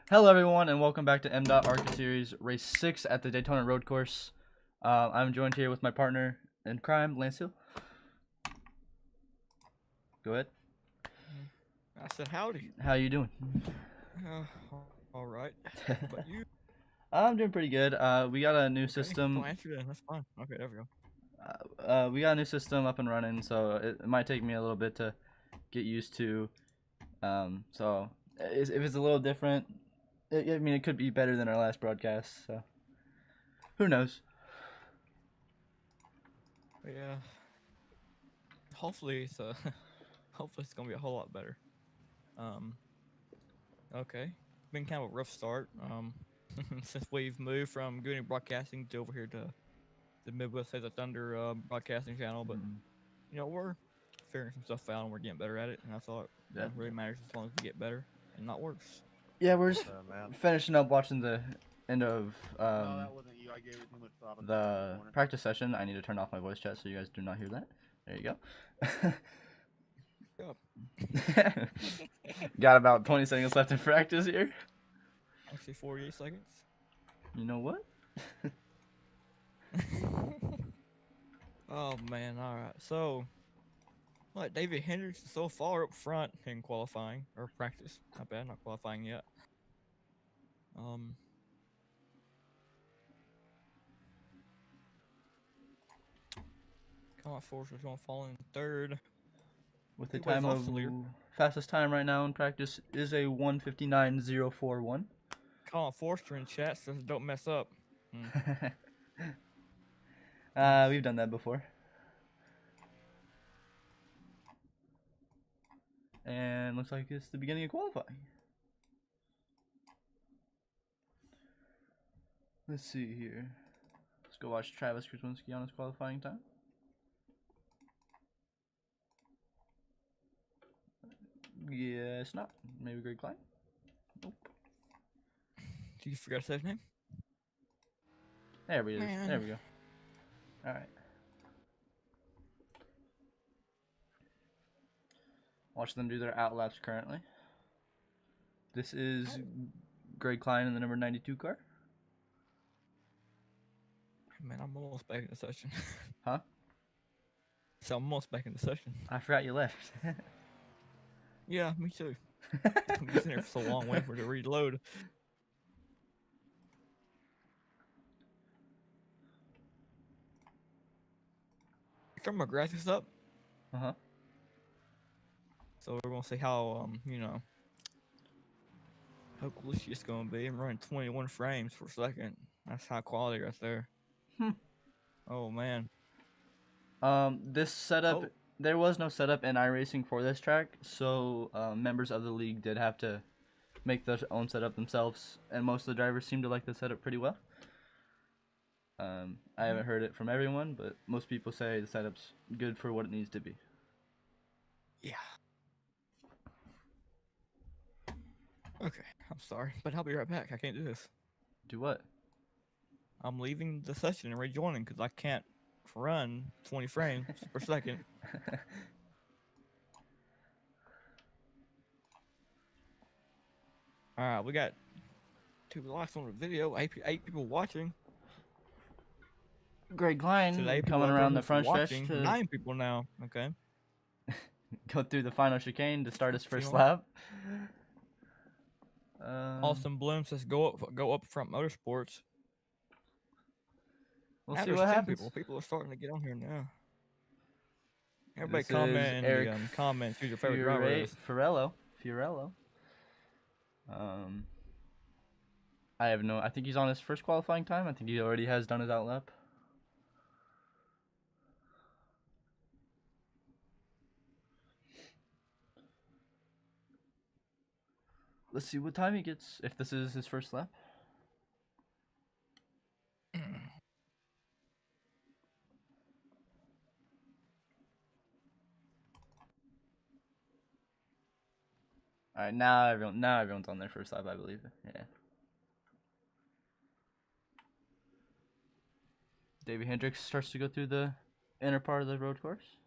Hello everyone and welcome back to MDOT Arca Series Race 6 at the Daytona Road Course. I'm joined here with my partner in crime, Lance Hill. Go ahead. I said howdy. How you doing? All right. But you? I'm doing pretty good. We got a new system. Don't answer that. That's fine. Okay, there we go. We got a new system up and running, so it might take me a little bit to get used to. So if it's a little different, I mean, it could be better than our last broadcast. So who knows? Yeah. Hopefully it's hopefully it's gonna be a whole lot better. Okay. Been kind of a rough start. Since we've moved from Goonie Broadcasting to over here to the Midwest Has a Thunder broadcasting channel, but you know we're figuring some stuff out and we're getting better at it. And I thought it really matters as long as we get better and not worse. Yeah, we're just finishing up watching the end of No, that wasn't you. I gave it too much thought. the practice session. I need to turn off my voice chat so you guys do not hear that. There you go. Got about 20 seconds left in practice here. Actually, 48 seconds. You know what? Oh man, all right. So, like David Hendricks is so far up front in qualifying or practice. Not bad, not qualifying yet. Come on, Forster's gonna fall in third. With the time of fastest time right now in practice is a 1:59.041. Colin Forster in chat says don't mess up. We've done that before. And looks like it's the beginning of qualifying. Let's see here. Let's go watch Travis Kraswinski on his qualifying time. Yeah, it's not. Maybe Greg Klein? Nope. Did you forget to say his name? There we go. There we go. Alright. Watch them do their outlaps currently. This is Greg Klein in the number 92 car. Man, I'm almost back in the session. Huh? So I'm almost back in the session. I forgot you left. Yeah, me too. I've been sitting here for so long waiting for it to reload. Turn my graphics up. Uh-huh. So we're gonna see how how glitchy it's gonna be. I'm running 21 frames per second. That's high quality right there. Oh man. This setup, there was no setup in iRacing for this track, so members of the league did have to make their own setup themselves, and most of the drivers seem to like the setup pretty well. I haven't heard it from everyone, but most people say the setup's good for what it needs to be. Yeah. Okay, I'm sorry, but I'll be right back. I can't do this. Do what? I'm leaving the session and rejoining because I can't run 20 frames per second. Alright, we got 2 likes on the video, 8 people watching. Greg Klein coming around the front stretch to 9 people now. Okay. Go through the final chicane to start his first lap. Austin Bloom says go up front motorsports. We'll see what happens. People are starting to get on here now. Everybody comment in the comments who's your favorite driver is. Fiorello. I think he's on his first qualifying time. I think he already has done his outlap. Let's see what time he gets, if this is his first lap. Alright, now everyone's on their first lap, I believe. Yeah. David Hendricks starts to go through the inner part of the road course.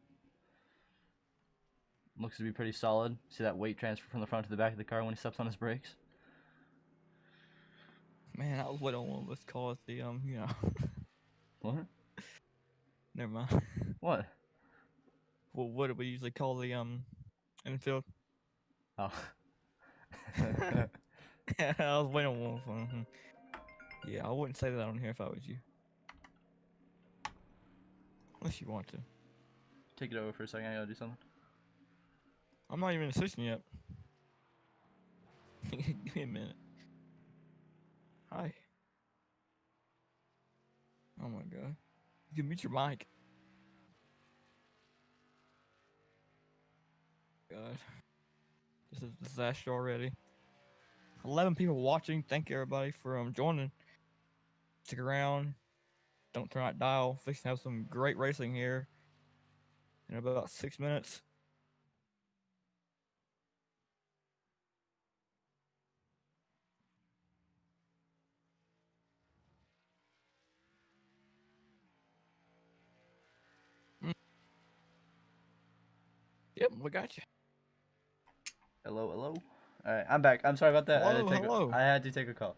Looks to be pretty solid. See that weight transfer from the front to the back of the car when he steps on his brakes. Man, I was waiting on one. Let's call it the What? Never mind. What? Well, what do we usually call the infield? Oh. I was waiting on one. Yeah, I wouldn't say that on here if I was you. Unless you want to. Take it over for a second. I gotta do something. I'm not even assisting yet. Give me a minute. Hi. Oh my god. You can mute your mic. God. This is a disaster already. 11 people watching. Thank you everybody for joining. Stick around. Don't turn that dial. Fix to have some great racing here in about 6 minutes. Yep, we got you. Hello, hello. All right, I'm back. I'm sorry about that. Hello, hello. I had to take a call.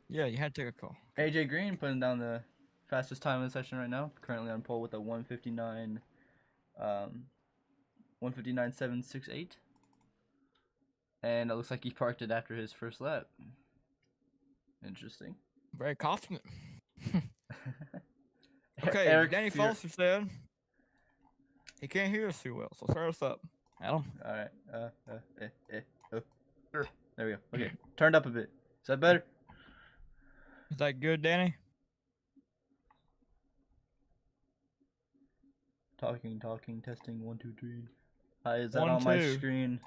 Yeah, you had to take a call. AJ Green putting down the fastest time in the session right now. Currently on pole with a 1:59.768, and it looks like he parked it after his first lap. Interesting. Very confident. Okay, Eric Danny Foster said he can't hear us too well, so start us up. Adam? All right. There we go. Okay, turned up a bit. Is that better? Is that good, Danny? Talking, testing, 1, 2, 3. Hi, is that 1, on my 2. screen?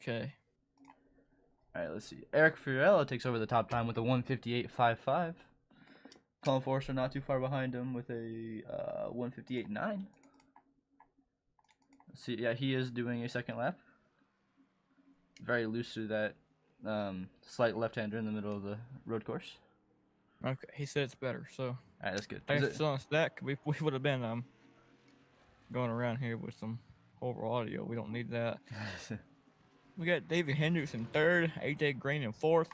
Okay. All right, let's see. Eric Fiorello takes over the top time with a 1:58.55. Colin Forster not too far behind him with a 1:58.9. Let's see. Yeah, he is doing a second lap. Very loose to that slight left-hander in the middle of the road course. Okay, he said it's better, so. All right, that's good. Thanks for telling us that. We would have been going around here with some horrible audio. We don't need that. We got David Hendricks in third, AJ Green in fourth,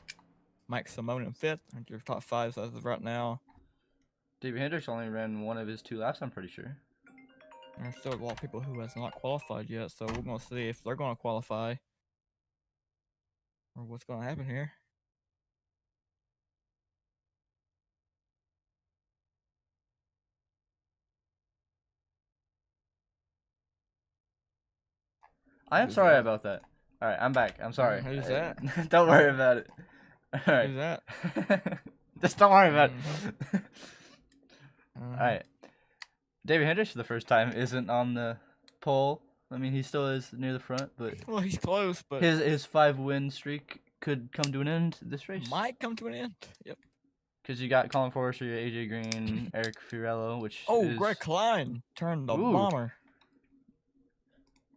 Mike Simone in fifth. I think your top five as of right now. David Hendricks only ran one of his 2 laps, I'm pretty sure. There's still a lot of people who has not qualified yet, so we're gonna see if they're gonna qualify or what's gonna happen here. I am Who's sorry that? about that. All right, I'm back. I'm sorry. Who's that? Don't worry about it. All right. Who's that? Just don't worry about it. Uh-huh. All right. David Hendricks for the first time isn't on the pole. I mean, he still is near the front, but Well, he's close, but his 5-win streak could come to an end this race. might come to an end. Yep. Because you got Colin Forster, you got AJ Green, Eric Fiorello, which is Greg Klein turned the Ooh. bomber.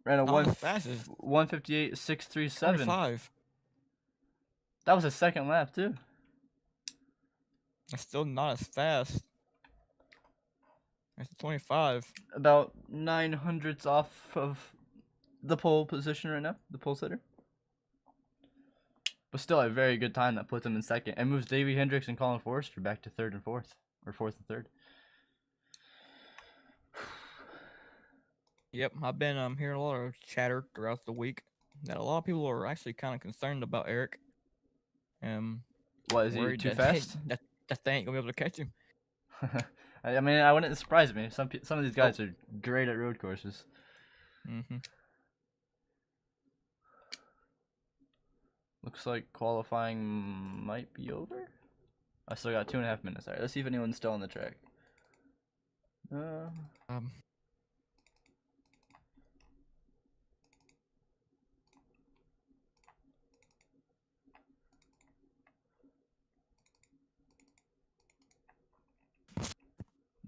ran a Not as fast as 1:58.637. 25. That was a second lap too. That's still not as fast. It's 25. About 900ths off of the pole position right now, the pole sitter. But still a very good time that puts him in second and moves Davey Hendricks and Colin Forster back to third and fourth, or fourth and third. Yep, I've been hearing a lot of chatter throughout the week that a lot of people are actually kind of concerned about Eric. What, is he worried too that fast? that they ain't gonna be able to catch him. I mean, I wouldn't surprise me. Some of these guys are great at road courses. Mm-hmm. Looks like qualifying might be over. I still got 2.5 minutes. All right, let's see if anyone's still on the track.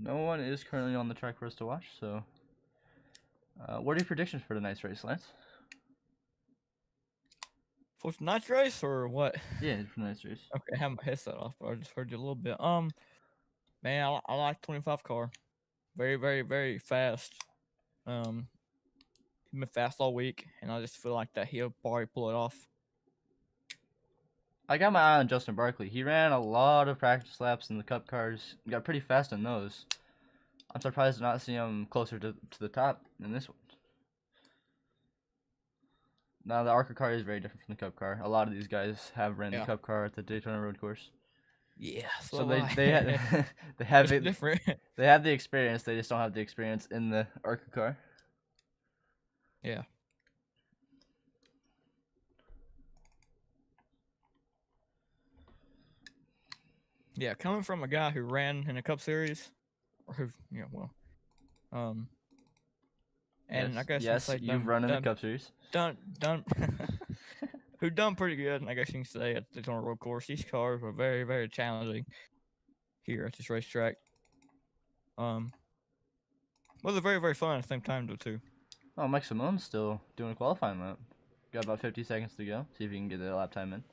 No one is currently on the track for us to watch, so what are your predictions for tonight's race, Lance? For tonight's race or what? Yeah, for tonight's race. Okay, I have my headset off, but I just heard you a little bit. Man, I like 25 car. Very, very, very fast. He's been fast all week, and I just feel like that he'll probably pull it off. I got my eye on Justin Barkley. He ran a lot of practice laps in the Cup cars. He got pretty fast in those. I'm surprised to not see him closer to the top in this one. Now, the Arca car is very different from the Cup car. A lot of these guys have ran the Cup car at the Daytona road course. Yeah, so they they have it's different. They have the experience. They just don't have the experience in the Arca car. Yeah. Yeah, coming from a guy who ran in a Cup Series, or who, and Yes, I guess yes, you've run in the Cup Series. Done, who done pretty good, I guess you can say, at the Daytona road course. These cars were very, very challenging here at this racetrack. Well, they're very, very fun at the same time, though, too. Oh, Mike Simone's still doing a qualifying lap. Got about 50 seconds to go. See if he can get the lap time in.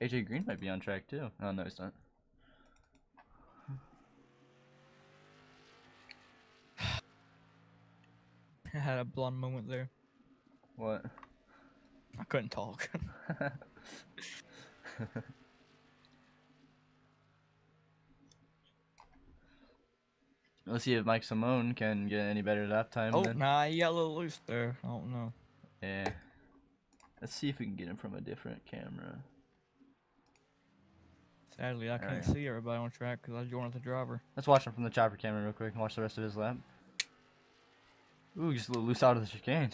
AJ Green might be on track too. Oh no, he's not. I had a blonde moment there. What? I couldn't talk. Let's see if Mike Simone can get any better lap time. Oh, nah, he got a little loose there. I don't know. Yeah. Let's see if we can get him from a different camera. Sadly, I can't see everybody on track because I joined the driver. Let's watch him from the chopper camera real quick and watch the rest of his lap. Ooh, just a little loose out of the chicane.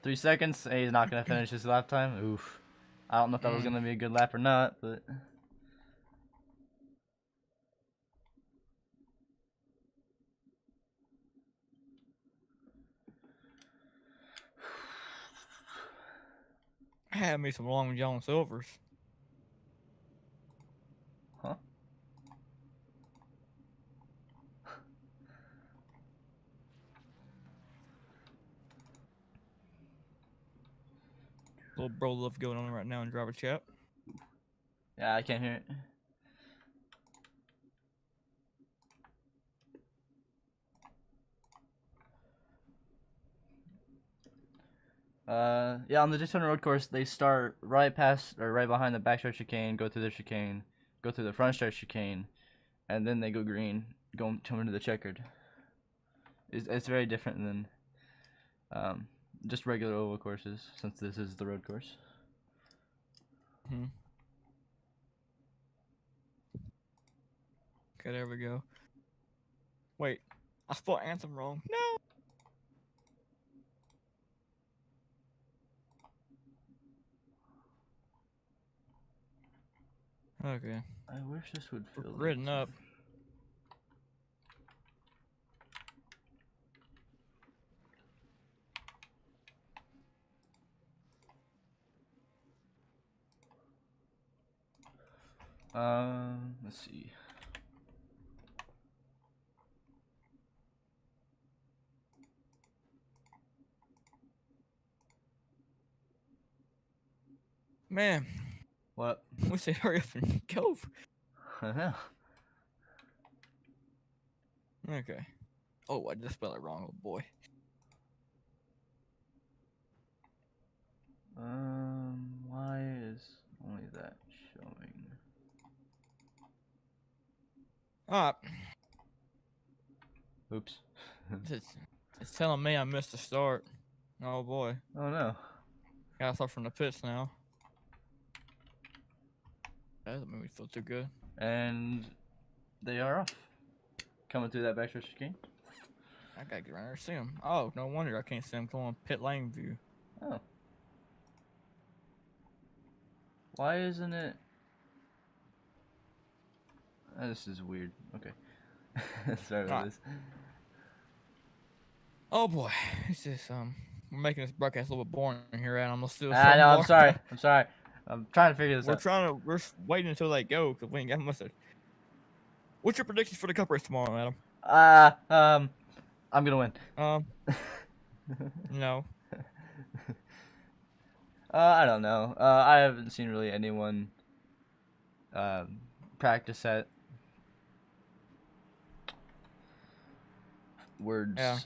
3 seconds. Hey, he's not going to finish his lap time. Oof. I don't know if that was going to be a good lap or not, but... I had me some Long John Silvers. Huh? Little bro love going on right now in driver chat. Yeah, I can't hear it. Yeah, on the Daytona road course, they start right past or right behind the backstretch chicane, go through the chicane, go through the front stretch chicane, and then they go green, come into the checkered. It's very different than just regular oval courses, since this is the road course. Okay, there we go. Wait, I spelled Anthem wrong. No! Okay. I wish this would fill Written up. Let's see. Man. What? We say hurry up and go. I know. Okay. Oh, I just spelled it wrong, oh boy. Why is only that showing? Oops. It's telling me I missed the start. Oh boy. Oh no. Gotta start from the pits now. That doesn't make me feel too good. And they are off. Coming through that backstretch chicane. I gotta get around there and see him. Oh, no wonder I can't see him going pit lane view. Oh. Why isn't it? Oh, this is weird. Okay. Sorry about this. Oh boy, it's just we're making this broadcast a little bit boring here, Adam. Let's do it. No, I'm sorry. I'm sorry. I'm trying to figure this out. We're waiting until they go because we ain't got much. What's your predictions for the Cup race tomorrow, Adam? I'm gonna win. No. I don't know. I haven't seen really anyone practice at words. Yeah.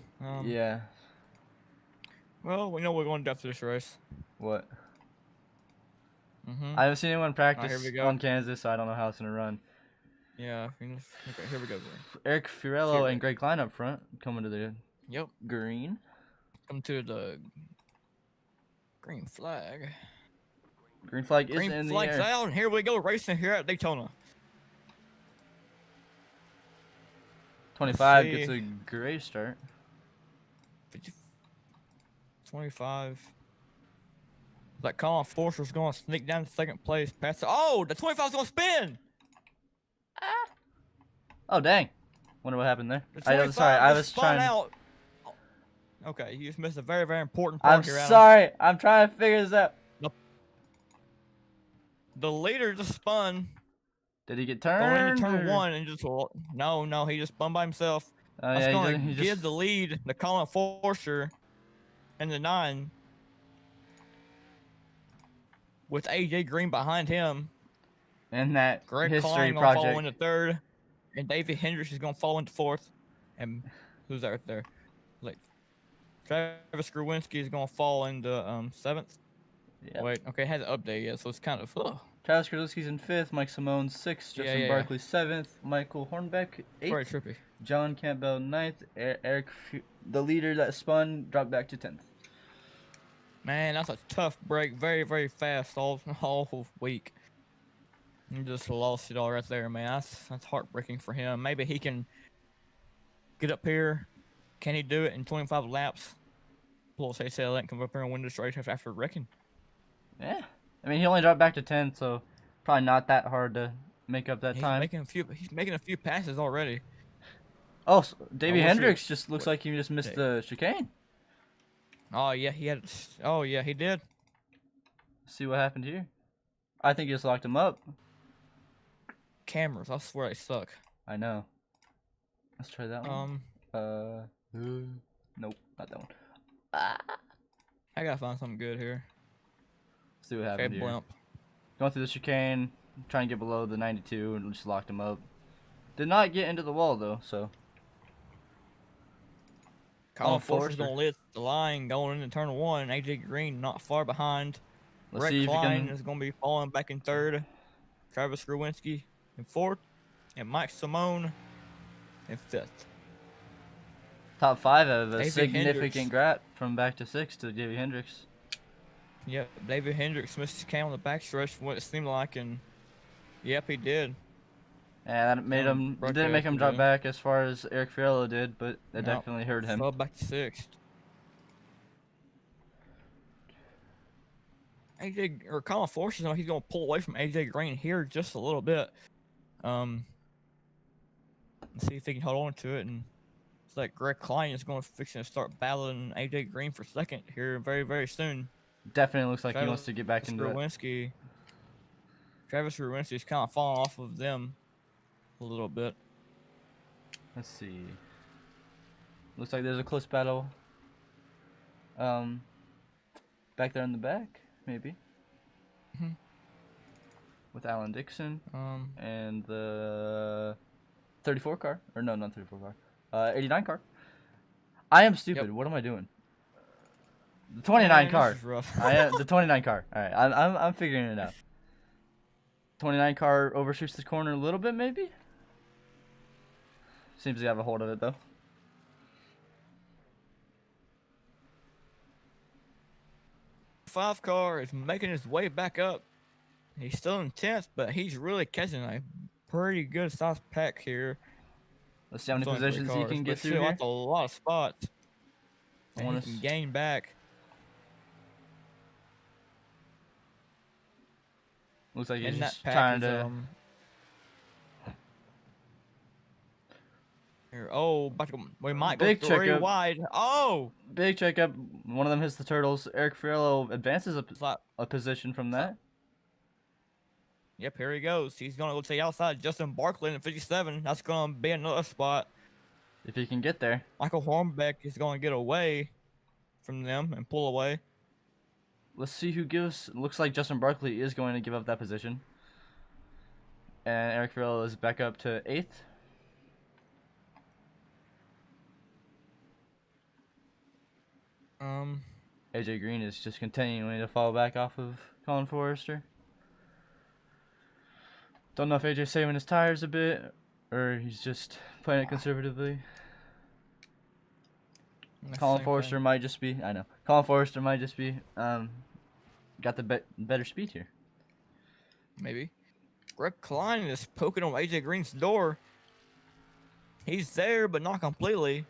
Yeah. Well, we know we're going to after this race. What? Mm-hmm. I haven't seen anyone practice here we go. on Kansas, so I don't know how it's gonna run. Yeah. Okay, here we go. Eric Fiorello and Greg Klein up front, coming to the green. Come to the green flag. Green flag is in the air. Green flag's out, and here we go, racing here at Daytona. 25 gets a great start. 25. That Colin Forster's going to sneak down to second place. Oh, the 25's going to spin. Oh, dang. Wonder what happened there. I'm sorry, I was trying. Out. Okay, you just missed a very, very important part here, I'm Adam. sorry. I'm trying to figure this out. The leader just spun. Did he get Going turned? into turn one and just no, he just spun by himself. Oh, That's yeah, going to give the lead to Colin Forster and the 9 with AJ Green behind him. And that Greg history Klein project. gonna fall into 3rd, and David Hendricks is gonna fall into 4th. And who's that right there? Like Travis Gruwinski is gonna fall into 7th. Yep. Wait, okay, it hasn't updated yet, so it's kind of. Travis Krzyzewski's in 5th, Mike Simone 6th, Justin Barkley 7th, Michael Hornbeck 8th, Very trippy. John Campbell 9th, Eric, the leader that spun, dropped back to 10th. Man, that's a tough break. Very, very fast all week. You just lost it all right there, man. That's heartbreaking for him. Maybe he can get up here. Can he do it in 25 laps? Plus, they say let come up here and win this race after wrecking. Yeah. I mean, he only dropped back to 10th, so probably not that hard to make up that time. He's making a few passes already. Oh, so Davey Hendricks just looks like he just missed the chicane. Oh yeah, he had. Oh yeah, he did. See what happened here. I think he just locked him up. Cameras, I swear they suck. I know. Let's try that one. Nope, not that one. I gotta find something good here. Let's see what happened here. Blimp. Going through the chicane, trying to get below the 92, and just locked him up. Did not get into the wall though, so. Colin Forster's gonna lift the line going into turn 1. AJ Green not far behind. Greg Klein is gonna be falling back in 3rd. Travis Gruwinski in 4th, and Mike Simone in 5th. Top 5 of a David significant Hendricks. gap from back to 6 to Davey Hendricks. Yep, David Hendricks missed his count on the backstretch from what it seemed like, and yep, he did. Yeah, that made him. It didn't make him drop back as far as Eric Fiorello did, but it definitely hurt him. Fell back to 6th. Colin Forster, he's gonna pull away from AJ Green here just a little bit. Let's see if he can hold on to it, and it's like Greg Klein is going to start battling AJ Green for 2nd here very, very soon. Definitely looks like he wants to get back into it. Travis Gruwinski's kind of falling off of them a little bit. Let's see. Looks like there's a close battle. Back there in the back, maybe. With Alan Dixon and the 34 car, or no, not 34 car, 89 car. I am stupid. What am I doing? The 29 car. The 29 car. All right, I'm figuring it out. 29 car overshoots the corner a little bit, maybe. Seems to have a hold of it though. Five car is making his way back up. He's still in 10th, but he's really catching a pretty good size pack here. Let's see how many positions he can get through here. That's a lot of spots. And he can gain back. Looks like he's just trying to. We might go 3 wide. Oh! Big checkup. One of them hits the turtles. Eric Fiorello advances a position from that. Yep, here he goes. He's going to go to the outside. Justin Barkley in 57. That's going to be another spot. If he can get there. Michael Hornbeck is going to get away from them and pull away. Let's see who gives. Looks like Justin Barkley is going to give up that position. And Eric Fiorello is back up to 8th. AJ Green is just continuing to fall back off of Colin Forrester. Don't know if AJ's saving his tires a bit or he's just playing it conservatively. Colin Forrester might just be. I know. Colin Forrester might just be. Got the better speed here. Maybe. Greg Klein is poking on AJ Green's door. He's there, but not completely.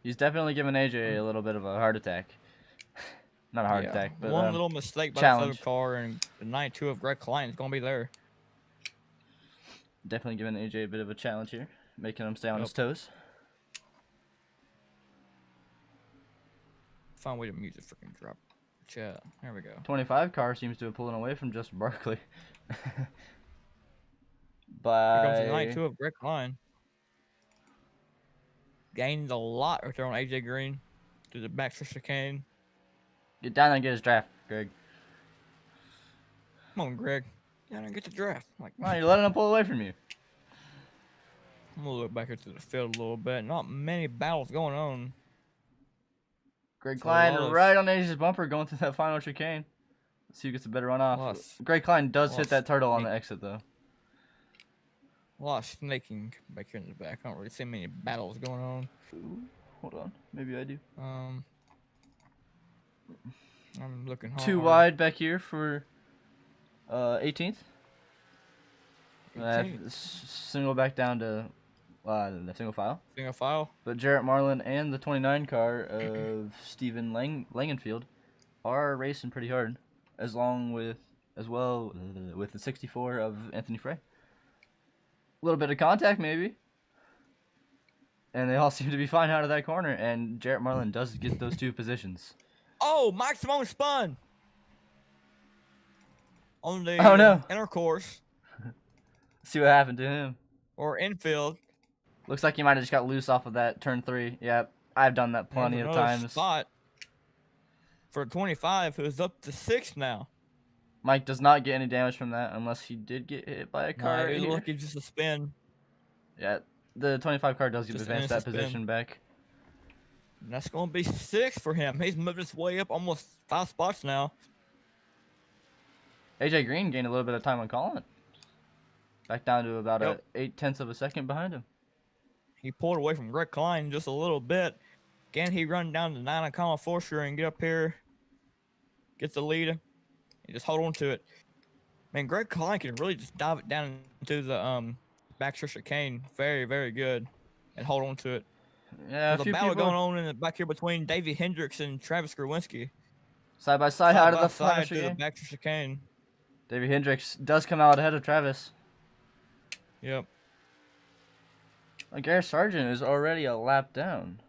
He's definitely giving AJ a little bit of a heart attack. Not a heart attack, but one little mistake by the other car, and the 92 of Greg Klein is gonna be there. Definitely giving AJ a bit of a challenge here, making him stay on his toes. Find a way to mute the freaking drop. Chat. There we go. 25 car seems to have pulling away from Justin Barkley. Here comes the 92 of Greg Klein. Gained a lot right there on AJ Green through the back chicane. Get down there and get his draft, Greg. Come on, Greg. Get down there and get the draft. Like, wow, you're letting him pull away from you. I'm gonna look back here to the field a little bit. Not many battles going on. Greg Klein right on AJ's bumper going through that final chicane. Let's see who gets a better run off. Greg Klein does hit that turtle on the exit, though. A lot of snaking back here in the back. I don't really see many battles going on. Ooh, hold on. Maybe I do. I'm looking hard. Too wide back here for 18th. Single back down to the single file. Single file. But Jarrett Marlin and the 29 car of Steven Langenfield are racing pretty hard, as well with the 64 of Anthony Frey. A little bit of contact maybe, and they all seem to be fine out of that corner. And Jarrett Marlin does get those two positions. Oh, Mike Simone spun on the inner course. See what happened to him. Or infield. Looks like he might have just got loose off of that turn 3. Yep, I've done that plenty of times. Spot for 25, who's up to 6 now. Mike does not get any damage from that unless he did get hit by a car. Nah, look, it's just a spin. Yeah, the 25 car does advance that position back. And that's going to be 6 for him. He's moved his way up almost 5 spots now. AJ Green gained a little bit of time on Colin. Back down to about a 0.8 of a second behind him. He pulled away from Greg Klein just a little bit. Again, he run down to 9 on Colin Forster and get up here. Gets the lead. And just hold on to it. Man, Greg Klein can really just dive it down into the back chicane. Very, very good. And hold on to it. Yeah, there's a battle going on in the back here between Davey Hendricks and Travis Gerwinski. Side by side out of the flash to the back chicane. Davey Hendricks does come out ahead of Travis. Yep. Garrett Sargent is already a lap down.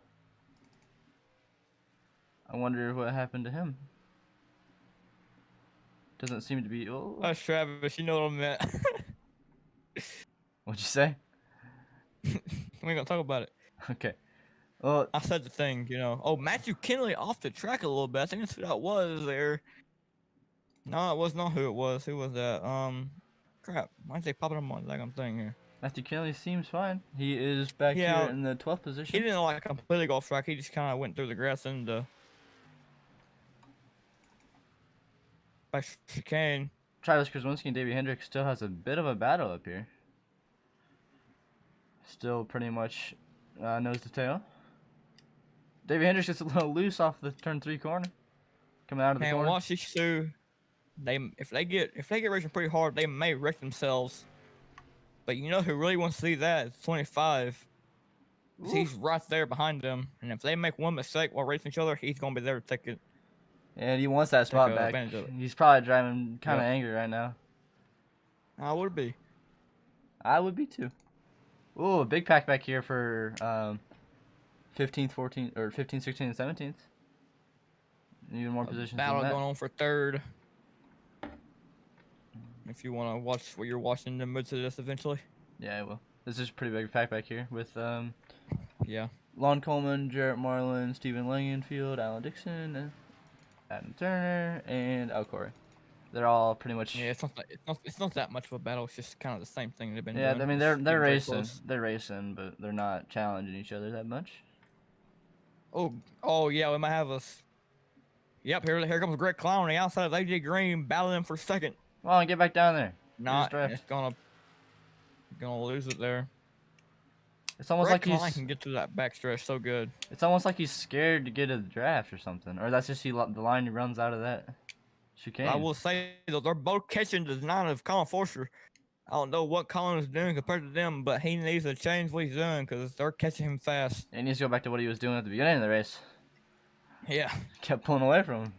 I wonder what happened to him. Doesn't seem to be. Oh, that's Travis. You know what I meant. What'd you say? We ain't gonna talk about it. Okay. Well, I said the thing, you know. Oh, Matthew Kinley off the track a little bit. I think that's who that was there. No, it was not who it was. Who was that? Crap. Why is they popping up on the damn thing here? Matthew Kinley seems fine. He is back here in the 12th position. He didn't like completely go off track. He just kind of went through the grass and by chicane. Travis Kraswinski and Davey Hendricks still has a bit of a battle up here. Still pretty much nose to tail. Davey Hendricks gets a little loose off the turn 3 corner. Coming out of the corner. And watch these two. If they get racing pretty hard, they may wreck themselves. But you know who really wants to see that? It's 25. He's right there behind them. And if they make one mistake while racing each other, he's going to be there to take it. And he wants that spot back. He's probably driving kind of angry right now. I would be. I would be too. Ooh, a big pack back here for 15th, 14th, or 15th, 16th, and 17th. Even more positions. Battle going on for 3rd. If you want to watch what you're watching, then move to this eventually. Yeah, I will. This is a pretty big pack back here with yeah, Lon Coleman, Jarrett Marlin, Steven Langenfield, Alan Dixon, Adam Turner, and Al Corey. They're all pretty much. Yeah, it's not that much of a battle. It's just kind of the same thing they've been doing. Yeah, I mean they're racing, but they're not challenging each other that much. Oh yeah, we might have us. Yep, here comes Greg Clown on the outside of AJ Green, battling for second. Come on, get back down there. Not, it's gonna lose it there. It's almost Greg like Klein can get to that backstretch so good. It's almost like he's scared to get to the draft or something, or that's just the line he runs out of that chicane. I will say that they're both catching the 9 of Colin Forster. I don't know what Colin is doing compared to them, but he needs to change what he's doing because they're catching him fast. And he needs to go back to what he was doing at the beginning of the race. Yeah. Kept pulling away from him.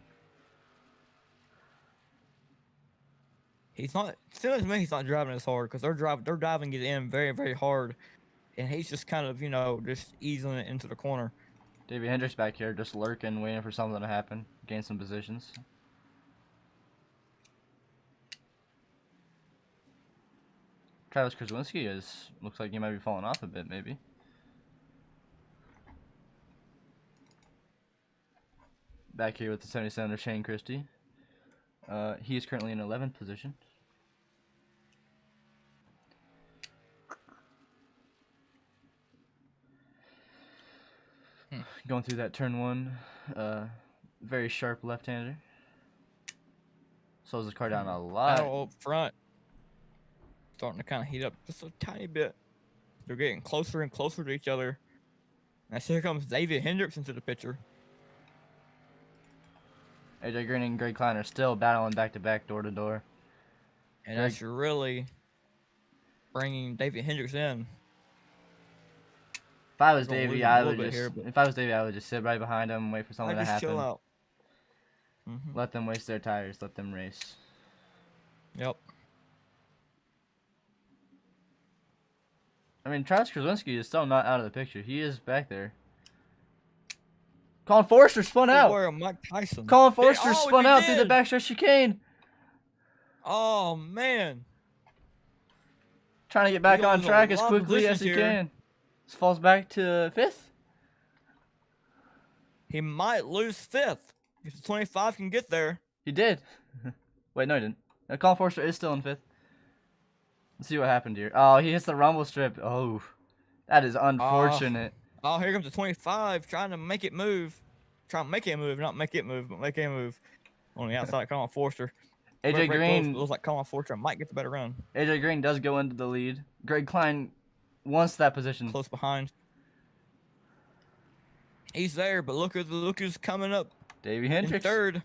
He's not. Still, to me, he's not driving as hard because they're driving it in very, very hard, and he's just kind of just easing it into the corner. Davey Hendricks back here just lurking, waiting for something to happen, gain some positions. Travis Kraswinski looks like he might be falling off a bit, maybe. Back here with the 77er Shane Christie. He is currently in 11th position. Going through that turn 1, very sharp left-hander. Slows his car down a lot. Battle up front, starting to kind of heat up just a tiny bit. They're getting closer and closer to each other. And here comes David Hendricks into the picture. AJ Green and Greg Klein are still battling back-to-back, door-to-door. And that's really bringing David Hendricks in. If I was Davey, I would just sit right behind him and wait for something to happen. Chill out. Let them waste their tires. Let them race. Yep. I mean, Travis Kraswinski is still not out of the picture. He is back there. Colin Forster spun out. Mike Tyson. Colin Forster spun out through the backstretch chicane. Oh, man. Trying to get back on track as quickly as he can. Falls back to 5th. He might lose 5th. If the 25 can get there. He did. Wait, no, he didn't. Colin Forster is still in 5th. Let's see what happened here. Oh, he hits the rumble strip. Oh, that is unfortunate. Oh, here comes the 25 trying to make it move. Trying to make it move, not make it move, but make it move. On the outside, Colin Forster. AJ Green looks like Colin Forster might get the better run. AJ Green does go into the lead. Greg Klein wants that position. Close behind. He's there, but look who's coming up. Davey Hendricks. In 3rd.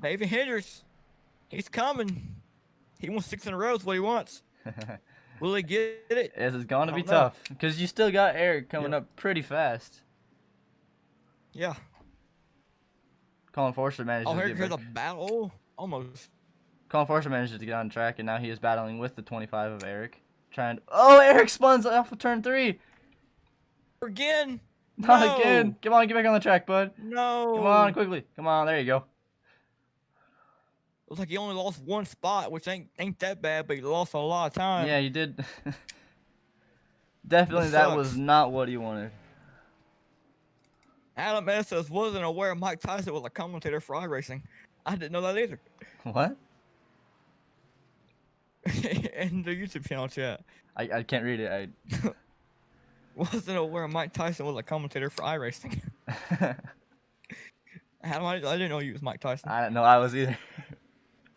Davey Hendricks. He's coming. He wants 6 in a row is what he wants. Will he get it? This is going to be tough because you still got Eric coming up pretty fast. Yeah. Colin Forster managed to get here's a battle. Almost. Colin Forster manages to get on track, and now he is battling with the 25 of Eric. Eric spawns off of turn 3. Again. Not again. Come on, get back on the track, bud. No. Come on, quickly. Come on, there you go. Looks like he only lost 1 spot, which ain't that bad, but he lost a lot of time. Yeah, you did. Definitely, that was not what he wanted. Adam S. says, wasn't aware Mike Tyson was a commentator for iRacing. I didn't know that either. What? In the YouTube channel chat. I can't read it. Wasn't aware Mike Tyson was a commentator for iRacing. Adam, I didn't know you was Mike Tyson. I didn't know I was either.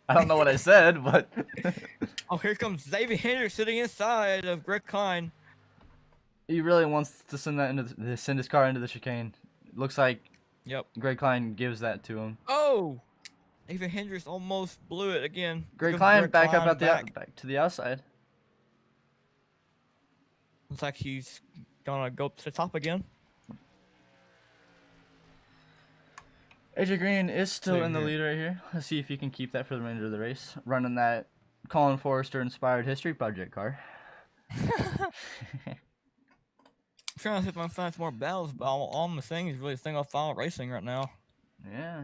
I don't know what I said, but... Oh, here comes David Hendricks sitting inside of Greg Klein. He really wants to send his car into the chicane. Looks like Greg Klein gives that to him. Oh! David Hendricks almost blew it again. Greg Klein back to the outside. Looks like he's gonna go to the top again. AJ Green is still in the lead right here. Let's see if he can keep that for the remainder of the race. Running that Colin Forster inspired History Project car. I'm trying to see if I can find some more battles, but all I'm seeing is really single file racing right now. Yeah.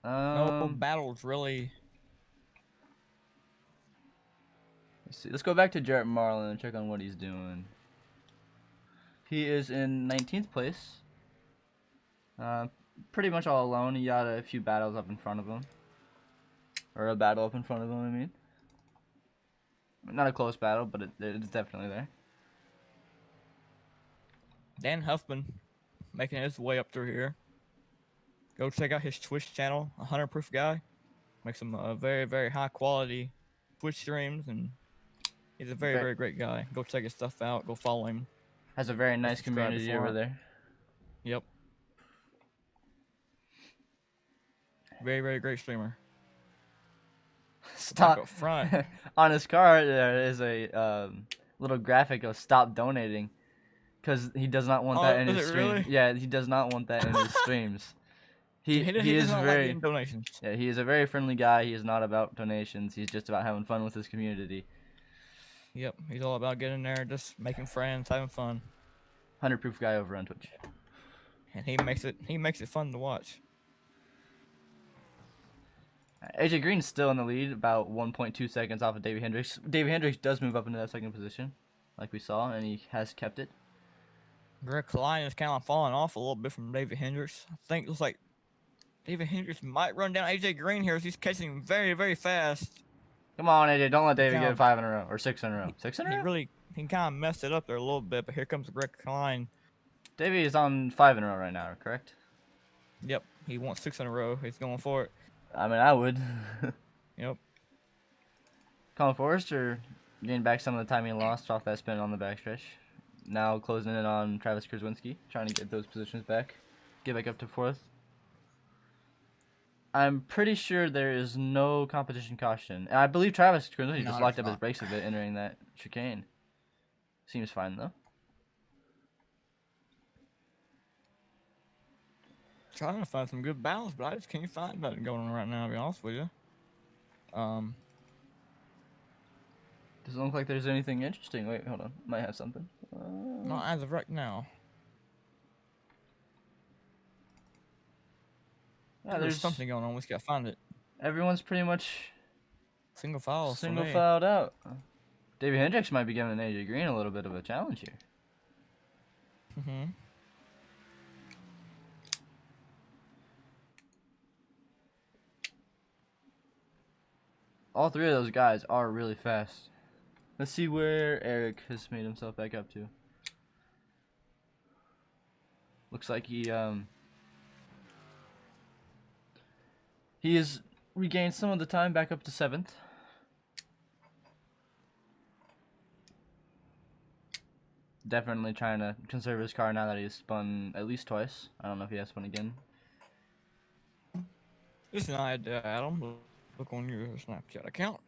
No battles really. Let's see. Let's go back to Jarrett Marlin and check on what he's doing. He is in 19th place. Pretty much all alone. He got a few battles up in front of him. Or a battle up in front of him, I mean. Not a close battle, but it's definitely there. Dan Huffman making his way up through here. Go check out his Twitch channel, 100 Proof Guy. Makes some very, very high quality Twitch streams, and he's a very, very great guy. Go check his stuff out. Go follow him. Has a very nice Subscribe community before over I- there. Yep. Very, very great streamer. Stop. Back up front. On his car, there is a little graphic of "Stop donating," because he does not want that in is his it stream. really? Yeah, he does not want that in his streams. He does is not like very getting donations. yeah, he is a very friendly guy. He is not about donations. He's just about having fun with his community. Yep, he's all about getting there, just making friends, having fun, 100 Proof Guy over on Twitch. and he makes it fun to watch. AJ Green's still in the lead, about 1.2 seconds off of Davey Hendricks. Davey Hendricks does move up into that second position, like we saw, and he has kept it. Greg Klein is kind of falling off a little bit from David Hendricks. I think it looks like David Hendricks might run down AJ Green here as he's catching him very, very fast. Come on, AJ, don't let Davey Count. get 5 in a row, or 6 in a row. 6 in a row? He kind of messed it up there a little bit, but here comes Greg Klein. Davey is on 5 in a row right now, correct? Yep, he wants 6 in a row. He's going for it. I mean, I would. Yep. Colin Forrester getting back some of the time he lost off that spin on the backstretch. Now closing in on Travis Krzyzewski, trying to get those positions back. Get back up to 4th. I'm pretty sure there is no competition caution. And I believe Travis Krzyzewski just No, locked there's up his not. brakes a bit entering that chicane. Seems fine, though. Trying to find some good balance, but I just can't find nothing going on right now, to be honest with you. Doesn't look like there's anything interesting. Wait, hold on. Might have something. Not as of right now. Yeah, There's something going on. We just gotta find it. Everyone's pretty much Single file. single filed out. Davey Hendricks might be giving AJ Green a little bit of a challenge here. Mm-hmm. All 3 of those guys are really fast. Let's see where Eric has made himself back up to. Looks like he has regained some of the time back up to 7th. Definitely trying to conserve his car now that he's spun at least twice. I don't know if he has spun again. Just an idea, Adam. Look on your Snapchat account.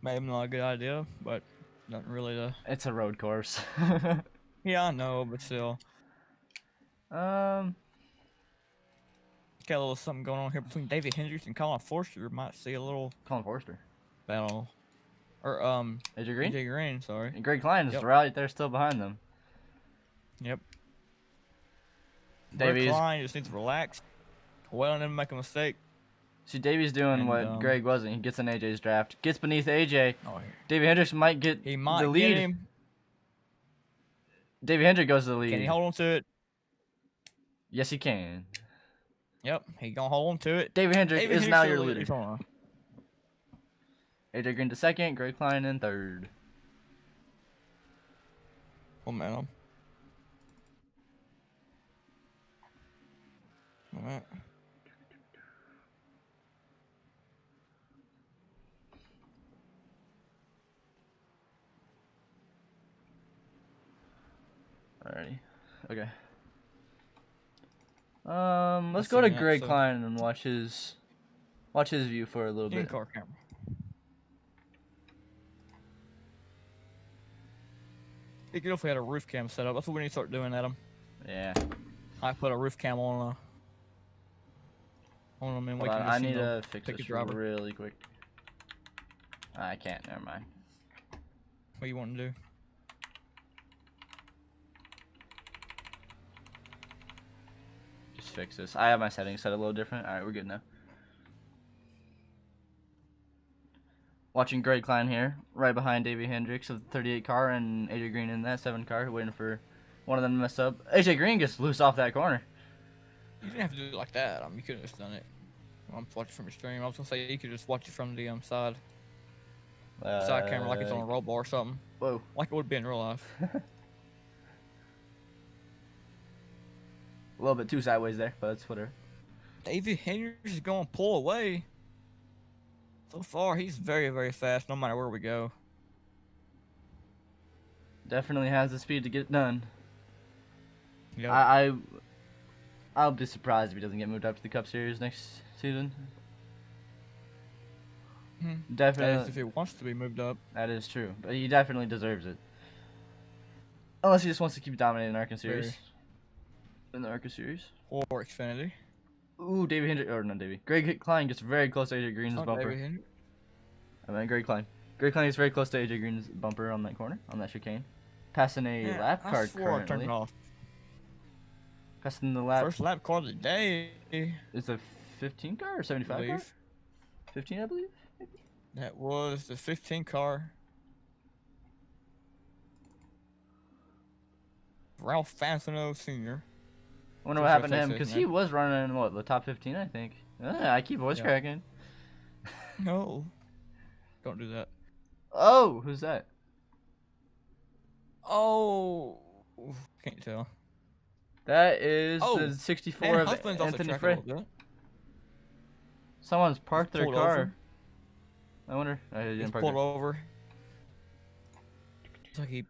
Maybe not a good idea, but nothing really to. It's a road course. Yeah, I know, but still. Um, Got a little something going on here between David Hendricks and Colin Forster. Might see a little Colin Forster. battle. Or, AJ Green? AJ Green, sorry. And Greg Klein is Yep. right there still behind them. Yep. Davey's- Greg Klein just needs to relax. Well, and then make a mistake. See, Davey's doing And, what Greg wasn't. He gets in AJ's draft. Gets beneath AJ. Oh, Davey Hendricks might get he might the lead. get him. Davey Hendricks goes to the lead. Can he hold on to it? Yes, he can. Yep, he gonna hold on to it. Davey Hendricks David is Hendricks now to your the lead. leader. He's on. AJ Green to 2nd. Greg Klein in 3rd. Momentum. Alright. Alrighty. Okay. Let's Let's go to see, yeah, Greg so- Klein and watch his view for a little bit. In-car camera. Be good if we had a roof cam set up. That's what we need to start doing, Adam. Yeah. I put a roof cam on them, and we Hold can on, I just, need you know, to fix pick a this driver. really quick. I can't. Never mind. What you want to do? Just fix this. I have my settings set a little different. Alright, we're good now. Watching Greg Klein here, right behind Davey Hendricks of the 38 car and AJ Green in that 7 car, waiting for one of them to mess up. AJ Green gets loose off that corner. You didn't have to do it like that. You could have just done it. I'm watching from your stream. I was gonna say you could just watch it from the side camera, like it's on a roll bar or something, Whoa. like it would be in real life. A little bit too sideways there, but it's whatever. David Henry's is going to pull away. So far, he's very, very fast no matter where we go. Definitely has the speed to get it done. Yep. I'll be surprised if he doesn't get moved up to the Cup Series next season. Definitely. That is if he wants to be moved up. That is true, but he definitely deserves it. Unless he just wants to keep dominating the Arca Series. Very. In the Arca Series. Or Xfinity. Ooh, David Hendrick, or not David. Greg Klein gets very close to AJ Green's bumper. David Henry. I mean, Greg Klein. Greg Klein gets very close to AJ Green's bumper on that corner, on that chicane. Passing a lap I card swore I turned currently. it off. Passing the lap. First lap car of the day. Is a 15 car or 75 car? 15, I believe. Maybe? That was the 15 car. Ralph Fansano Sr. I wonder what happened to him, because he was running in, what, the top 15, I think. I keep voice cracking. No. Don't do that. Oh, who's that? Oh. Can't tell. That is the 64 of Huffman's off the Anthony track a Frey. little bit. Someone's parked their Pulled car. over. I wonder. I He's didn't park pulled it. over. It's like he's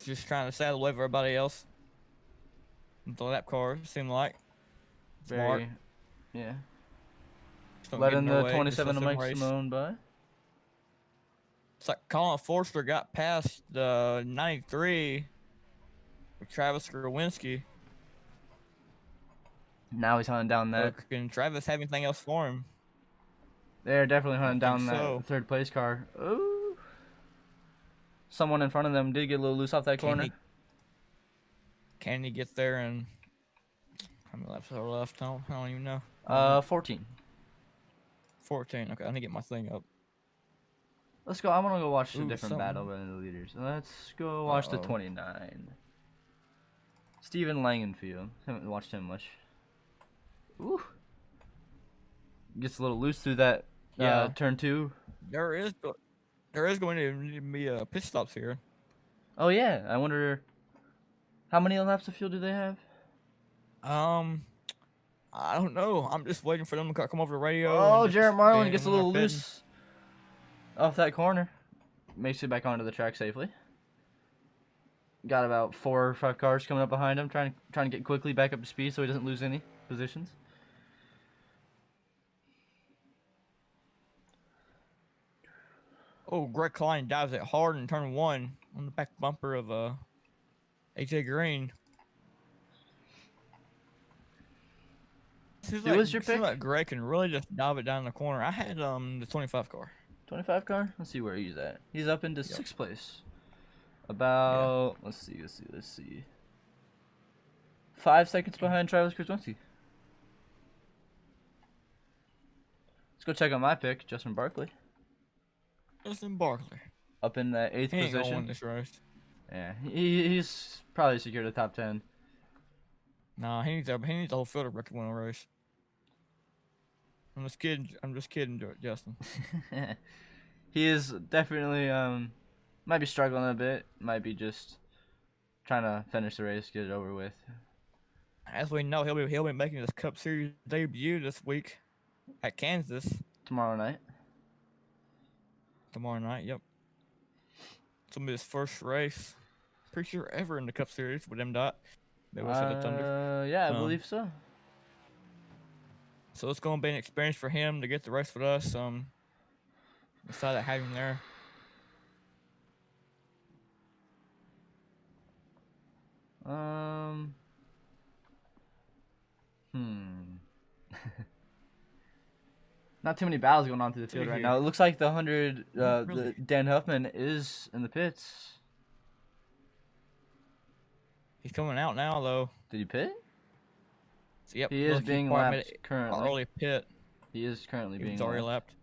just trying to saddle with everybody else. The lap car seemed like. Smart. Very, yeah. Just don't get Letting in their the way, 27 just of let them Mike race. Simone by. It's like Colin Forster got past the 93 with Travis Gerwinski. Now he's hunting down that. Can Travis have anything else for him? They're definitely hunting down think so. that third place car. Ooh. Someone in front of them did get a little loose off that corner. Can he get there and how many laps are left? I don't even know. 14. 14. Okay, I need to get my thing up. Let's go. I want to go watch a Ooh, different something. battle than the leaders. Let's go watch the 29. Steven Langenfield. Haven't watched him much. Ooh. Gets a little loose through that turn 2. There is going to be pit stops here. Oh yeah. I wonder how many laps of fuel do they have? I don't know. I'm just waiting for them to come over the radio. Oh, and Jarrett Marlin gets a when they're little pitting. loose off that corner. Makes it back onto the track safely. Got about 4 or 5 cars coming up behind him, trying to get quickly back up to speed so he doesn't lose any positions. Oh, Greg Klein dives it hard in turn 1 on the back bumper of AJ Green. Who was your pick? Like Greg can really just dive it down the corner. I had the 25 car. 25 car? Let's see where he's at. He's up into 6th place. About let's see. 5 seconds behind Travis Kraswinski. Let's go check on my pick, Justin Barkley. Justin Barkley. Up in that 8th He ain't gonna position. win this race. Yeah, he's probably secured a top 10. Nah, he needs a whole field record to win a race. I'm just kidding, Justin. He is definitely might be struggling a bit. Might be just trying to finish the race, get it over with. As we know, he'll be making his Cup Series debut this week at Kansas Tomorrow night. tomorrow night. Yep, it's gonna be his first race, pretty sure ever in the Cup Series with MDOT. Yeah, I believe so. So it's gonna be an experience for him to get the race with us. Excited to have him there. Not too many battles going on through the field right now. It looks like the 100, Really? Dan Huffman is in the pits. He's coming out now though. Did he pit? So, yep, He is look, being probably lapped made it currently. early pit. He is currently He being was already lapped. lapped.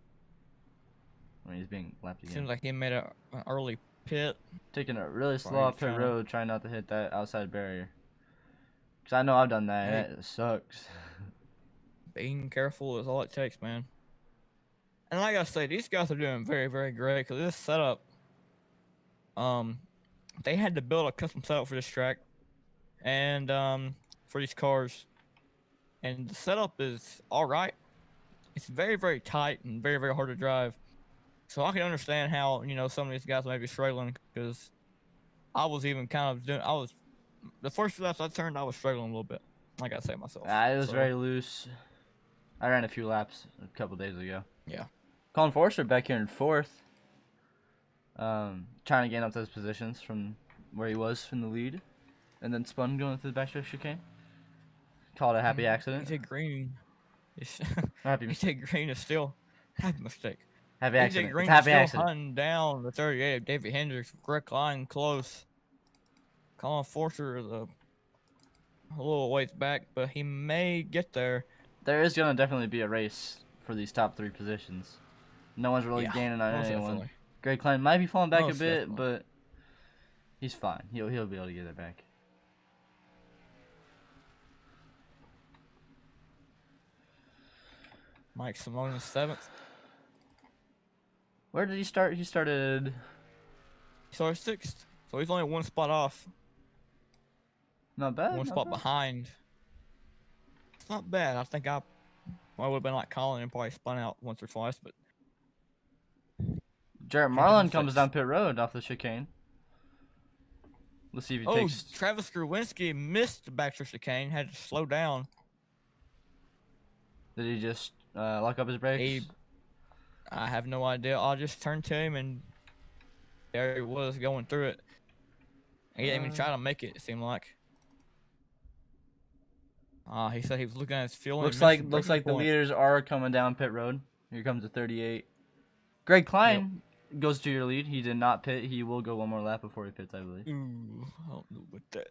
I mean, he's being lapped again. Seems like he made an early pit. Taking a really slow Probably off pit tryna- road, trying not to hit that outside barrier. Because I know I've done that. Hey. It sucks. Being careful is all it takes, man. And like I say, these guys are doing very, very great because this setup, they had to build a custom setup for this track and for these cars. and the setup is all right. It's very, very tight and very, very hard to drive. So I can understand how some of these guys may be struggling because I was even kind of doing. I was the first few laps I turned, I was struggling a little bit. I gotta say myself. It was So, very loose. I ran a few laps a couple days ago. Yeah. Colin Forster back here in fourth. Trying to gain up those positions from where he was from the lead, and then spun going through the backstretch chicane. Called it a happy accident. AJ Green. Is, Happy AJ Green is still happy mistake. happy AJ accident. Green It's happy is still accident. hunting down the 38. David Hendricks, Greg Klein close. Colin Forster is a little ways back, but he may get there. There is gonna definitely be a race for these top 3 positions. No one's really gaining on most anyone. definitely. Greg Klein might be falling back Most a bit, definitely. but he's fine. He'll be able to get it back. Mike Simone is 7th. Where did he start? He started. He started 6th, so he's only one spot off, Not bad. one not spot bad. behind. It's not bad. I think I would have been like Colin and probably spun out once or twice, but Jarrett Marlin comes down pit road off the chicane. Let's see if he takes. Travis Gruwinski missed the backstretch chicane, had to slow down. Did he just lock up his brakes? I have no idea. I just turned to him and there he was going through it. He didn't even try to make it. It seemed like. He said he was looking at his fuel. Looks like the leaders are coming down pit road. Here comes the 38. Greg Klein goes to your lead. He did not pit. He will go one more lap before he pits, I believe. Ooh, I don't know about that.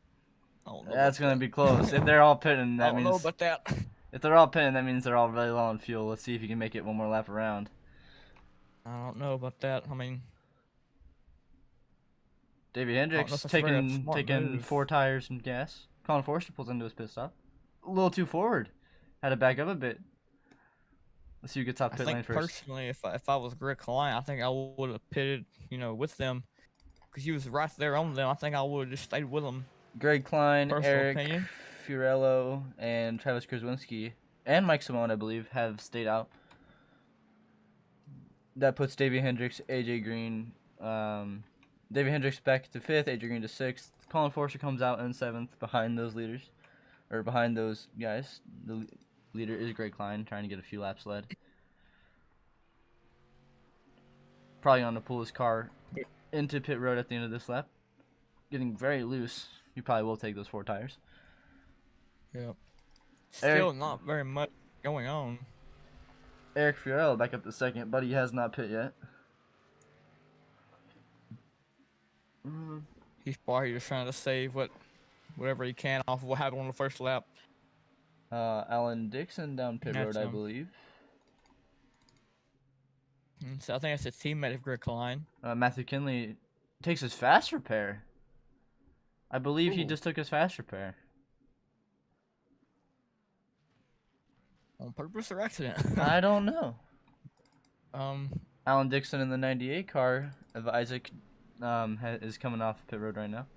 That's gonna be close. If they're all pitting, that I don't means. know about that. If they're all pitting, that means they're all really low on fuel. Let's see if you can make it one more lap around. I don't know about that. I mean, Davey Hendricks that's a very taking smart move. 4 tires and gas. Colin Forster pulls into his pit stop. A little too forward. Had to back up a bit. Let's see who gets off I pit think lane first. personally, if I was Greg Klein, I think I would have pitted, with them, because he was right there on them. I think I would have just stayed with them. Greg Klein, Personal Eric opinion. Fiorello, and Travis Krzyzewski, and Mike Simone, I believe, have stayed out. That puts Davey Hendricks, AJ Green, Davey Hendricks back to 5th, AJ Green to 6th. Colin Forster comes out in 7th behind those leaders, or behind those guys. The leader is Greg Klein, trying to get a few laps led. Probably going to pull his car into pit road at the end of this lap. Getting very loose. He probably will take those 4 tires. Yep. Eric- Still not very much going on. Eric Fiorello back up to 2nd, but he has not pit yet. He's probably just trying to save whatever he can off of what happened on the first lap. Alan Dixon down pit That's road, I him. believe. So I think that's a teammate of Greg Klein. Matthew Kinley takes his fast repair. I believe he Ooh. just took his fast repair. On purpose or accident? I don't know. Um, Alan Dixon in the 98 car of Isaac is coming off pit road right now.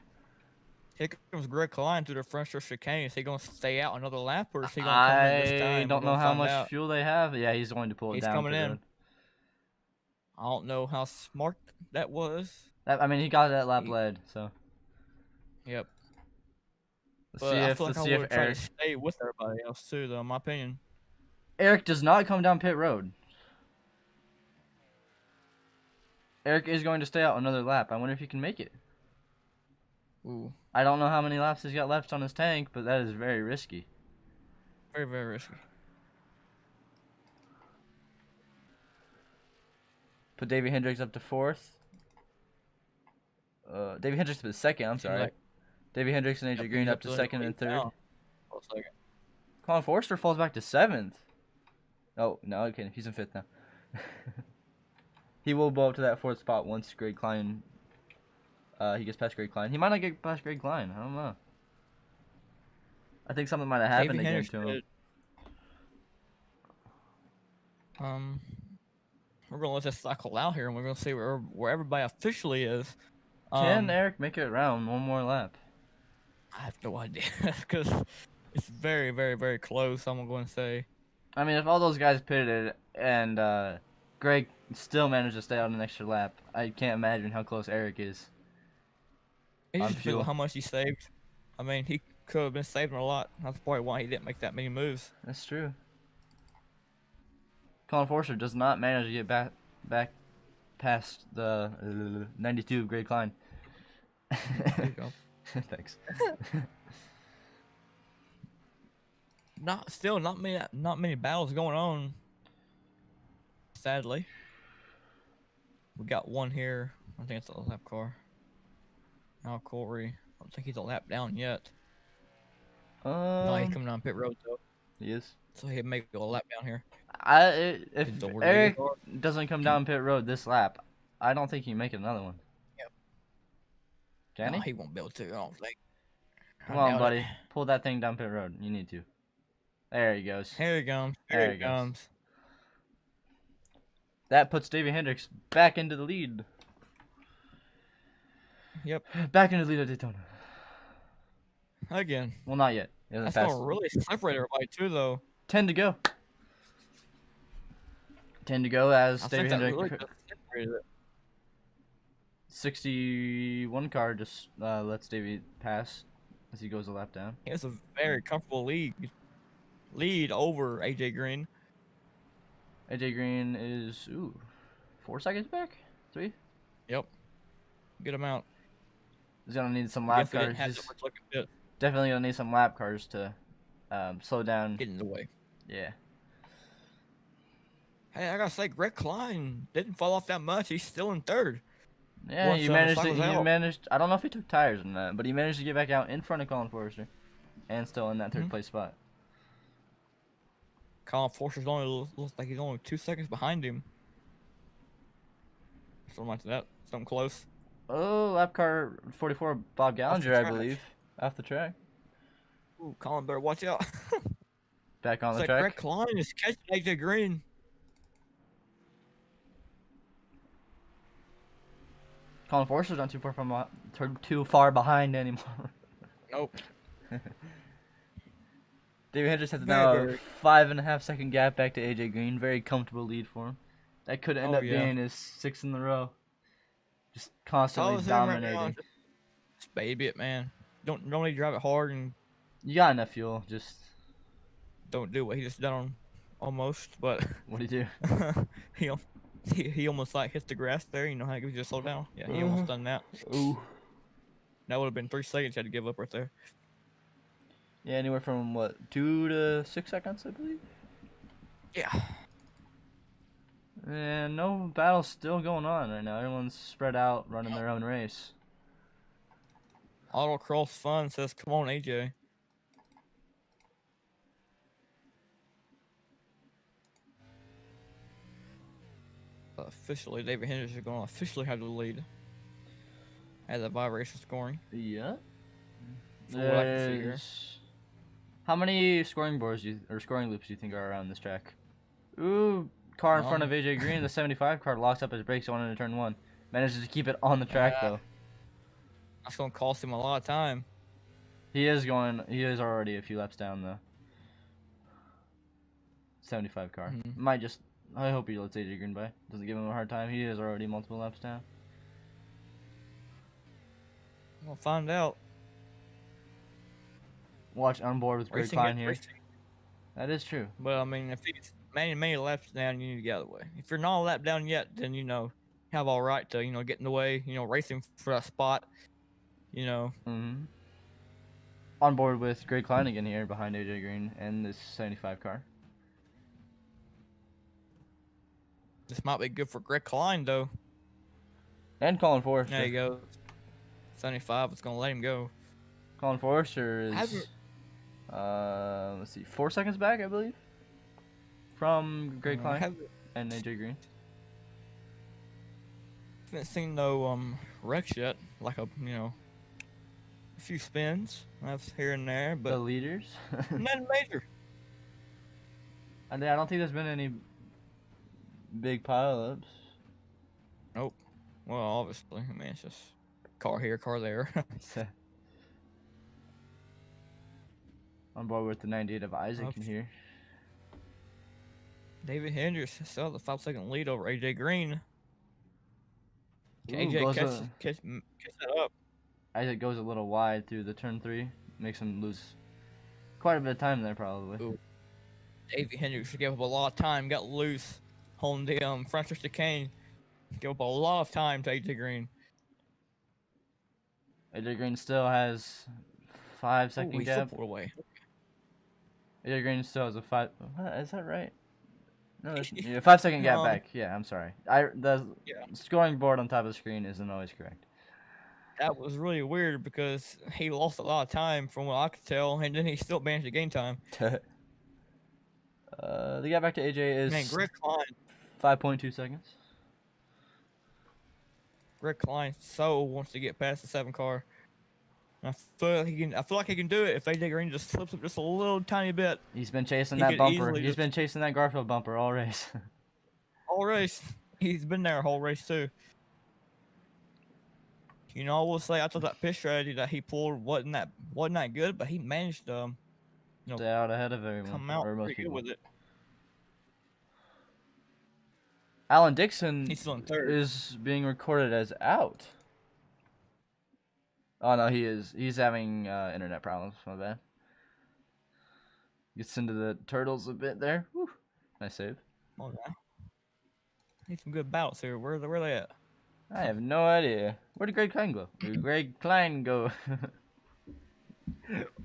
here comes Greg Klein through the front stretch chicane. Is he going to stay out another lap, or is he going to come in this time? I don't We're know gonna how find much out. fuel they have. Yeah, he's going to pull it He's down. coming pit in. road. I don't know how smart that was. I mean, he got that lap He- led, so Yep. let's But see I if feel like I would have tried to stay with everybody else too, though. In my opinion. Eric does not come down pit road. Eric is going to stay out another lap. I wonder if he can make it. Ooh, I don't know how many laps he's got left on his tank, but that is very risky. very, very risky. Put Davey Hendricks up to 4th. Davey Hendricks up to 2nd, I'm sorry. like- Davey Hendricks and AJ Yep, Green he's up to the 2nd and lead 3rd. now. Hold on a second. Colin Forster falls back to 7th. Oh, no, okay, he's in 5th now. He will blow up to that 4th spot once Greg Klein, he gets past Greg Klein. He might not get past Greg Klein, I don't know. I think something might have happened Davey again Hendricks to him. did- We're gonna let this cycle out here, and we're gonna see where everybody officially is. Can Eric make it around one more lap? I have no idea, because It's very, very, very close. I'm going to say. I mean, if all those guys pitted and Greg still managed to stay out an extra lap, I can't imagine how close Eric is It on just depends on fuel. how much he saved. I mean, he could have been saving a lot. That's probably why he didn't make that many moves. That's true. Colin Forster does not manage to get back past the 92 of Greg Klein. There you go. Thanks. Not many battles going on. Sadly, we got one here. I think it's a lap car. Now Corey. I don't think he's a lap down yet. No, he's coming down pit road though. He is. So he may go a lap down here. If Is the word Eric car? doesn't come down pit road this lap, I don't think he can make another one. Yep. Can No, he? he won't be able to. I don't think. Come on, buddy. Pull that thing down pit road. You need to. There he goes. Here he comes. There Here he he goes. comes. That puts Davey Hendricks back into the lead. Yep. Back into the lead of Daytona. Again. Well, not yet. He hasn't That's passed. gonna really separate everybody too, though. 10 to go. 10 to go as I Davey think that Hendricks. really just separated it. 61 car just lets Davey pass as he goes a lap down. He has a very comfortable lead over AJ Green. AJ Green is 4 seconds back. 3. Yep. Good amount. He's gonna need some I lap guess we didn't cars. have He's that much looking bit. definitely gonna need some lap cars to slow down. Get in the way. Yeah. Hey, I gotta say, Greg Klein didn't fall off that much. He's still in third. Yeah, Once, he the managed. cycle's He out. managed. I don't know if he took tires in that, but he managed to get back out in front of Colin Forrester, and still in that third place spot. Colin Forster's only looks like he's only 2 seconds behind him. Something like that. Something close. Oh, lap car 44, Bob Off the Gallinger, I track. believe, off the track. Ooh, Colin better watch out. Back on It's the like track. Greg Klein is catching AJ Green. Colin Forster's not too far behind anymore. Nope. David Hendricks has Very, now very. a 5.5 second gap back to AJ Green. Very comfortable lead for him. That could end Oh, up yeah. being his 6th in a row. Just That's constantly all it's him right now. dominating. Just baby it, man. Don't need to drive it hard and You got enough fuel. Just don't do what he just done on almost, but what do you do? he almost like hits the grass there. You know how he gives you a slow down? Yeah, he almost done that. Ooh. That would have been 3 seconds he had to give up right there. Yeah, anywhere from what 2 to 6 seconds, I believe. Yeah. And no battle's still going on right now. Everyone's spread out, running their own race. Autocross Fun says, "Come on, AJ." Officially, David Hendricks is going to officially have the lead. As a vibration scoring. Yeah. From what I can see here. There's- How many scoring boards or scoring loops do you think are around this track? Ooh, car in front of AJ Green, the 75 car locks up his brakes going into turn 1. Manages to keep it on the track Yeah. though. That's going to cost him a lot of time. He is already a few laps down though. 75 car. Mhm. Might just. I hope he lets AJ Green by. Doesn't give him a hard time. He is already multiple laps down. We'll find out. Watch on board with Greg Racing Klein is here. racing. That is true. But I mean, if he's many laps down, you need to get out of the way. If you're not a lap down yet, then have all right to get in the way. Racing for a spot. Mm-hmm. On board with Greg Klein again here behind AJ Green and this 75 car. This might be good for Greg Klein though. And Colin Forrester. There you go. 75. It's gonna let him go. Colin Forrester is Hasn't- let's see, 4 seconds back, I believe, from Greg Klein Haven't and AJ Green. seen no wrecks yet. Like a few spins. That's here and there, The but leaders. nothing major. And I don't think there's been any big pileups. Nope. Well, obviously, I mean it's just car here, car there. on board with the 98 of Isaac Okay. in here. David Hendricks still has a 5-second lead over AJ Green. Ooh, AJ catch that up. Isaac goes a little wide through the turn 3. Makes him lose quite a bit of time there, probably. Ooh. David Hendricks gave up a lot of time, got loose on the front of chicane. Gave up a lot of time to AJ Green. AJ Green still has 5-second He gap. still pulled away. AJ Green still has a 5. What, is that right? No, that's, yeah, 5-second gap back. Yeah, I'm sorry. The scoring board on top of the screen isn't always correct. That was really weird because he lost a lot of time from what I could tell, and then he still managed to gain time. The gap back to AJ is Man, Greg Klein. 5.2 seconds. Greg Klein so wants to get past the 7 car. I feel like he can do it if AJ Green just slips up just a little tiny bit. He's been chasing that bumper. He's been chasing that Garfield bumper all race. All race. He's been there a whole race too. You know, I will say I thought that pit strategy that he pulled wasn't that good, but he managed to Stay out ahead of everyone. come out or most pretty people. good with it. Alan Dixon He's still in third. is being recorded as out. Oh no, he is. He's having internet problems. My bad. Gets into the turtles a bit there. Whew. Nice save. Oh, yeah. Need some good battles here. Where they at? I have no idea. Where did Greg Klein go? Where did Greg Klein go?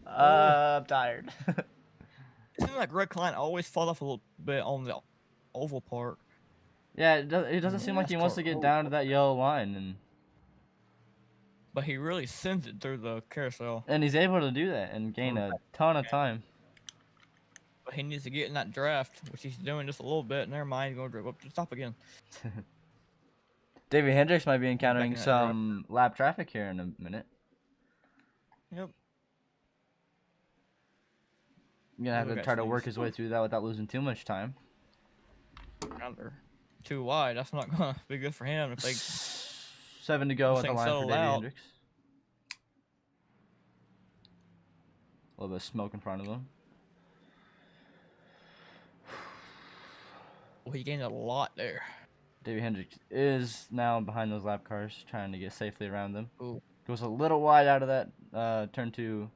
I'm tired. It seems like Greg Klein always falls off a little bit on the oval part. Yeah, it doesn't seem like he wants to get down to that yellow line, But he really sends it through the carousel. and he's able to do that and gain a ton of time. But he needs to get in that draft, which he's doing just a little bit. Never mind, he's going to drive up to the top again. David Hendricks might be encountering Back in that some lap traffic here in a minute. Yep. You're gonna have to try to work his way through that without losing too much time. Now they're too wide. That's not going to be good for him if they 7 to go at the line for settle David out. Hendricks. A little bit of smoke in front of him. Well, he gained a lot there. David Hendricks is now behind those lap cars, trying to get safely around them. Ooh. Goes a little wide out of that turn 2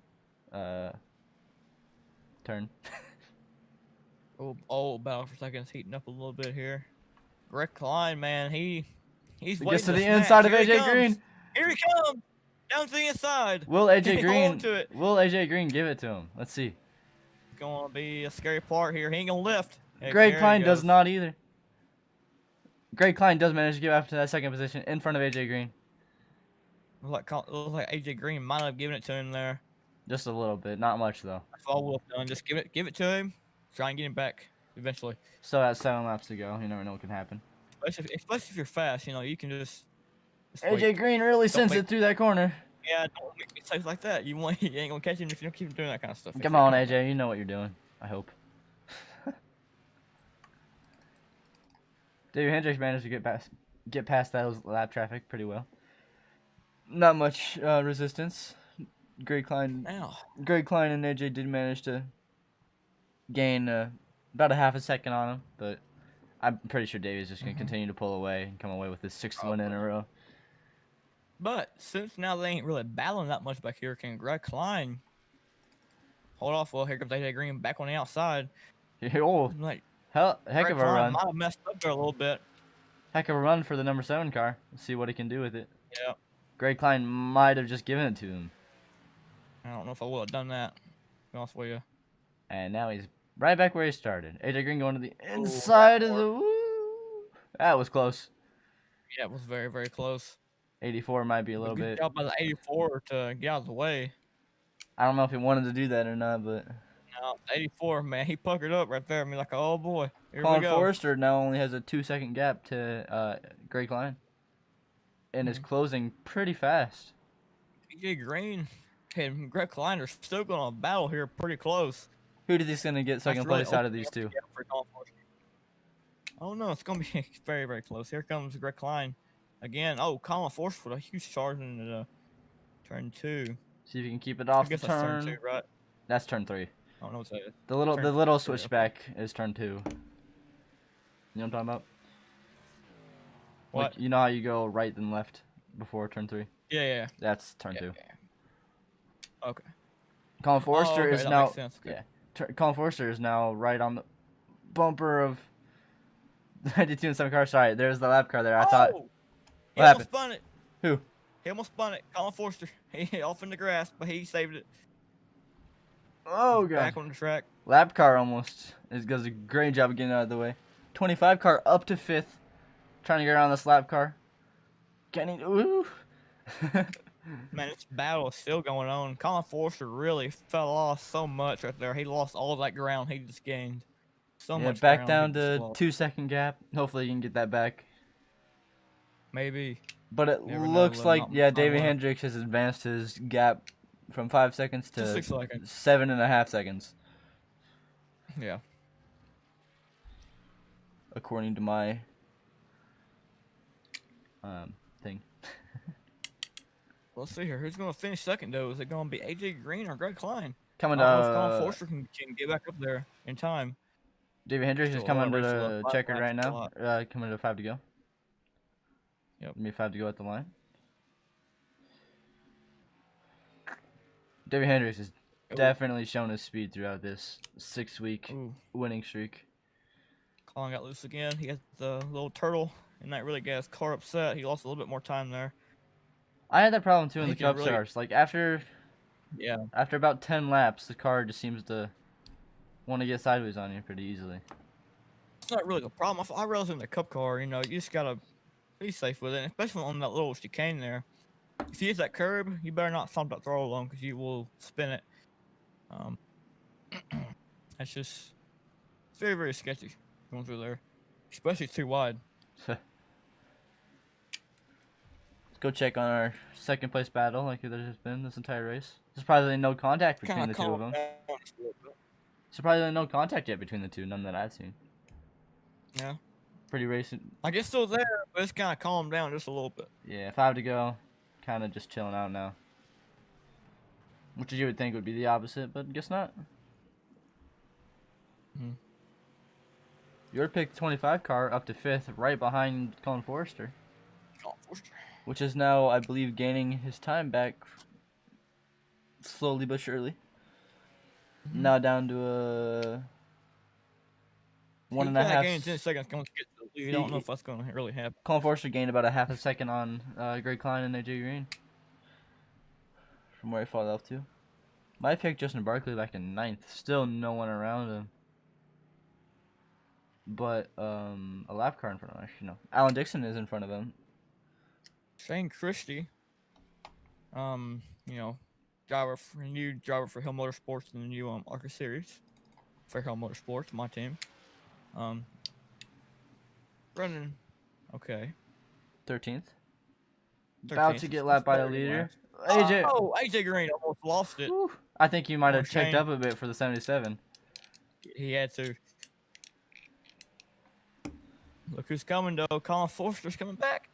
turn. Battle for seconds, heating up a little bit here. Greg Klein, man, he's He waiting gets to the smash. inside of Here he AJ comes. Green. Here he comes, down to the inside. Will AJ Hold Green? to it. Will AJ Green give it to him? Let's see. It's gonna be a scary part here. He ain't gonna lift. Hey, Greg there he Klein does goes. not either. Greg Klein does manage to get up to that second position in front of AJ Green. Looks like AJ Green might have given it to him there. Just a little bit, not much though. That's all we'll have done. Just give it to him. Try and get him back eventually. Still has 7 laps to go. You never know what can happen. Especially if you're fast, you know, you can just AJ wait. Green really sends make- it through that corner. Yeah, don't make mistakes like that. You ain't gonna catch him if you don't keep doing that kind of stuff. Come on, AJ. You know what you're doing. I hope. David Hendricks managed to get past that lap traffic pretty well. Not much resistance. Greg Klein and AJ did manage to gain about a half a second on him, but I'm pretty sure David's just going to continue to pull away and come away with his 6th win in a row. But since now they ain't really battling that much back here, can Greg Klein hold off? Well, here comes AJ Green back on the outside. Oh, Like, heck Greg of a Klein run. might have messed up there a little bit. Heck of a run for the number 7 car. Let's see what he can do with it. Yeah. Greg Klein might have just given it to him. I don't know if I would have done that. To be honest with you. And now he's right back where he started. AJ Green going to the inside of the... Woo! That was close. Yeah, it was very, very close. 84 might be a little Good bit... job by the 84 to get out of the way. I don't know if he wanted to do that or not, but... No, 84, man, he puckered up right there. I mean, like, oh boy, here Colin we go. Forrester now only has a 2-second gap to Greg Klein. And is closing pretty fast. AJ Green and Greg Klein are still going to battle here pretty close. Who do you think's going to get second place out of these two? Oh no, it's going to be very, very close. Here comes Greg Klein again. Oh, Colin Forrester with a huge charge in turn 2. See if you can keep it I off the guess that's turn turn. 2, right? That's turn 3. I don't know what that is. The Turn little three, okay. switchback is turn 2. You know what I'm talking about? What? Like, you know how you go right then left before turn 3? Yeah. That's turn 2. Yeah. Okay. Colin Forrester okay, is that now makes sense. Okay. Colin Forrester is now right on the bumper of the 92 and 7 car. Sorry, there's the lap car there. I thought. Oh! He What happened? almost spun it. Who? He almost spun it. Colin Forster. He off in the grass, but he saved it. Oh god. Back on the track. Lap car almost does a great job of getting out of the way. 25 car up to 5th, trying to get around this lap car. Getting ooh. Man, this battle is still going on. Colin Forster really fell off so much right there. He lost all of that ground he just gained. So Yeah, much back ground down he just to lost. 2-second gap. Hopefully you can get that back. Maybe. But it Never know, looks though, like, not much yeah, time David left. Hendricks has advanced his gap from 5 seconds to 6 seconds. 7.5 seconds, Yeah. according to my thing. Let's see here. Who's going to finish second, though? Is it going to be AJ Green or Greg Klein? Coming I don't know if Colin to Forster can get back up there in time. David Hendricks is Still a lot coming of to races the left. checkered Five right laps is a now. lot. Coming to 5 to go. Yep. Me 5 to go at the line. David Hendricks has Ooh. definitely shown his speed throughout this 6-week Ooh. winning streak. Colin got loose again. He got the little turtle, and that really got his car upset. He lost a little bit more time there. I had that problem too in He the can Cup really- Stars. Like after Yeah. about 10 laps, the car just seems to want to get sideways on you pretty easily. It's not really a problem. I realize in the Cup car, you just got to be safe with it, and especially on that little chicane there. If you hit that curb, you better not stomp that throttle on because you will spin it. That's just it's very, very sketchy going through there, especially too wide. Let's go check on our second place battle like there has been this entire race. Surprisingly, no contact between the two of them. Surprisingly, no contact yet between the two. None that I've seen. Yeah. Pretty racing. Like it's still there, but it's kind of calmed down just a little bit. Yeah, 5 to go. Kind of just chilling out now. Which you would think would be the opposite, but guess not. Mhm. Your pick 25 car up to 5th, right behind Colin Forrester. Colin Forster. Which is now, I believe, gaining his time back slowly but surely. Now down to a 1.5. Gained 10 seconds going to get to the lead. I don't know if that's going to really happen. Colin Forrester gained about a half a second on Greg Klein and AJ Green. From where he fell off to. My pick Justin Barkley back in 9th. Still no one around him. But a lap car in front of him. Actually, no. Alan Dixon is in front of him. Shane Christie, new driver for Hill Motorsports in the new Arca series for Hill Motorsports, my team. Brendan, okay. 13th. About to get lapped by the leader. AJ. Oh, AJ Green almost lost it. Whew. I think you might Oh, have checked Shane. up a bit for the 77. He had to. Look who's coming, though. Colin Forster's coming back.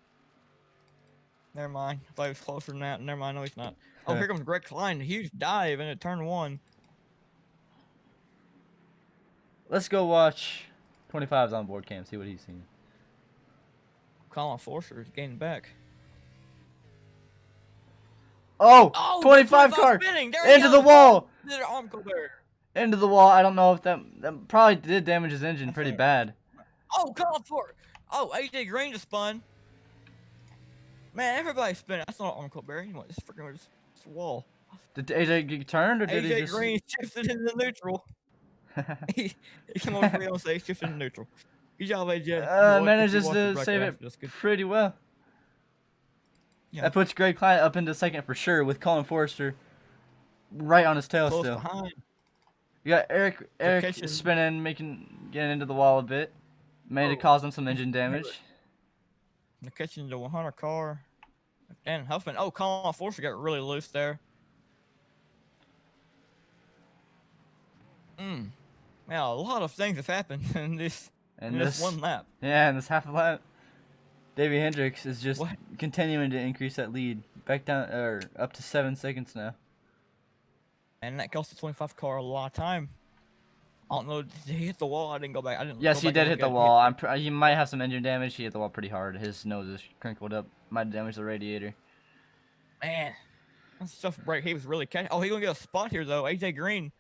Never mind. I thought he was closer than that. Never mind. No, he's not. Oh, here comes Greg Klein. A huge dive into turn 1. Let's go watch 25's on board cam, see what he's seen. Colin Forster is gaining back. Oh, 25 car spinning. There he into goes. the wall. Did an arm go there? Into the wall. I don't know if that probably did damage his engine pretty bad. Oh, Colin Forster. Oh, AJ Green just spun. Man, everybody's spinning. That's not an arm bear. You want this freaking this wall. Did AJ get turned or did he AJ just? Green shifted into neutral. he came over free on say shifted into neutral. Good job, AJ. Manages to save it pretty well. Yeah. That puts Greg Klein up into second for sure with Colin Forrester right on his tail Close still. behind. You got Eric catching- spinning, getting into the wall a bit. May have caused him some engine damage. They're catching the 100 car. And Huffman. Oh, Colin Forster got really loose there. Man, a lot of things have happened in this one lap. Yeah, in this half a lap. Davey Hendricks is just What? continuing to increase that lead. Back down, or up to 7 seconds now. and that cost the 25 car a lot of time. I don't know. Did he hit the wall? I didn't go back. I didn't. Yes, go he back and did look hit the at it. wall. He might have some engine damage. He hit the wall pretty hard. His nose is crinkled up. Might damage the radiator. Man, that's a tough break. He was really catching. Oh, he's gonna get a spot here though. AJ Green,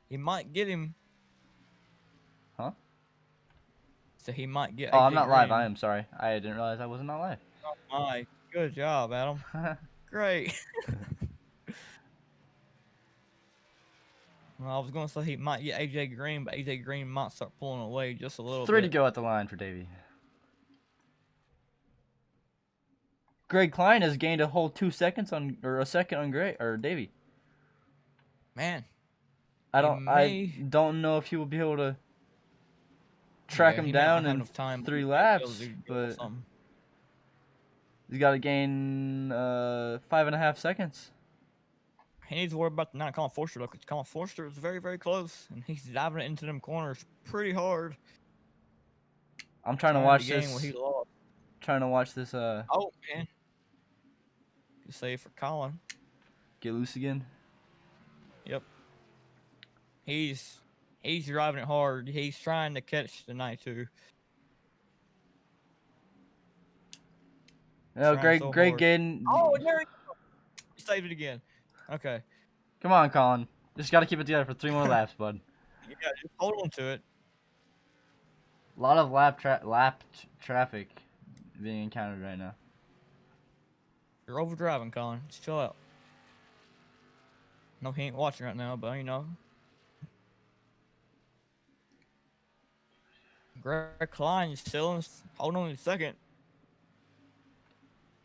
he might get him. Huh? So he might get. Oh, AJ I'm not live. Green. I am sorry. I didn't realize I was not live. Oh my, good job, Adam. Great. Well, I was gonna say he might get AJ Green, but AJ Green might start pulling away just a little 3 bit. to go at the line for Davey. Greg Klein has gained a whole 2 seconds on, or a second on Davey. Man, I may- don't know if he will be able to track yeah, him he may not down have in enough time. 3 He might be able laps, to do but something. he's got to gain 5.5 seconds. He needs to worry about the Colin Forster though, because Colin Forster is very, very close, and he's diving into them corners pretty hard. I'm trying to watch the game this. where he lost. Trying to watch this. Oh man, good save for Colin. Get loose again. Yep. He's driving it hard. He's trying to catch the 92. No, Trying Greg so hard. Gaden. Oh, there he goes. He saved it again. Okay. Come on, Colin. Just got to keep it together for 3 more laps, bud. You got just hold on to it. A lot of traffic being encountered right now. You're overdriving, Colin. Just chill out. No, he ain't watching right now, but you know. Greg Klein is still holding on in second.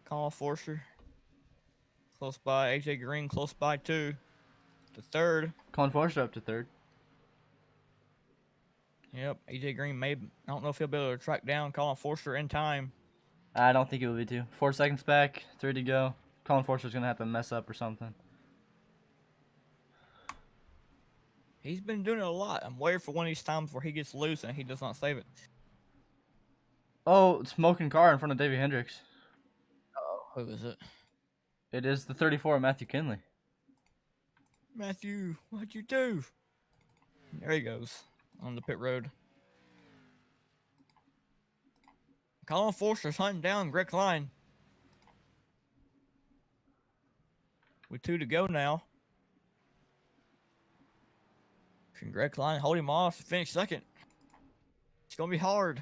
Colin Forster. Close by. AJ Green close by too. The third. Colin Forster up to 3rd. Yep. AJ Green I don't know if he'll be able to track down Colin Forster in time. I don't think it will be 2. 4 seconds back. 3 to go. Colin Forster's going to have to mess up or something. He's been doing it a lot. I'm waiting for one of these times where he gets loose and he does not save it. Oh, smoking car in front of Davey Hendricks. Oh, who is it? It is the 34, Matthew Kinley. Matthew, what'd you do? There he goes on the pit road. Colin Forster's hunting down Greg Klein. With 2 to go now. Can Greg Klein hold him off to finish second? It's going to be hard.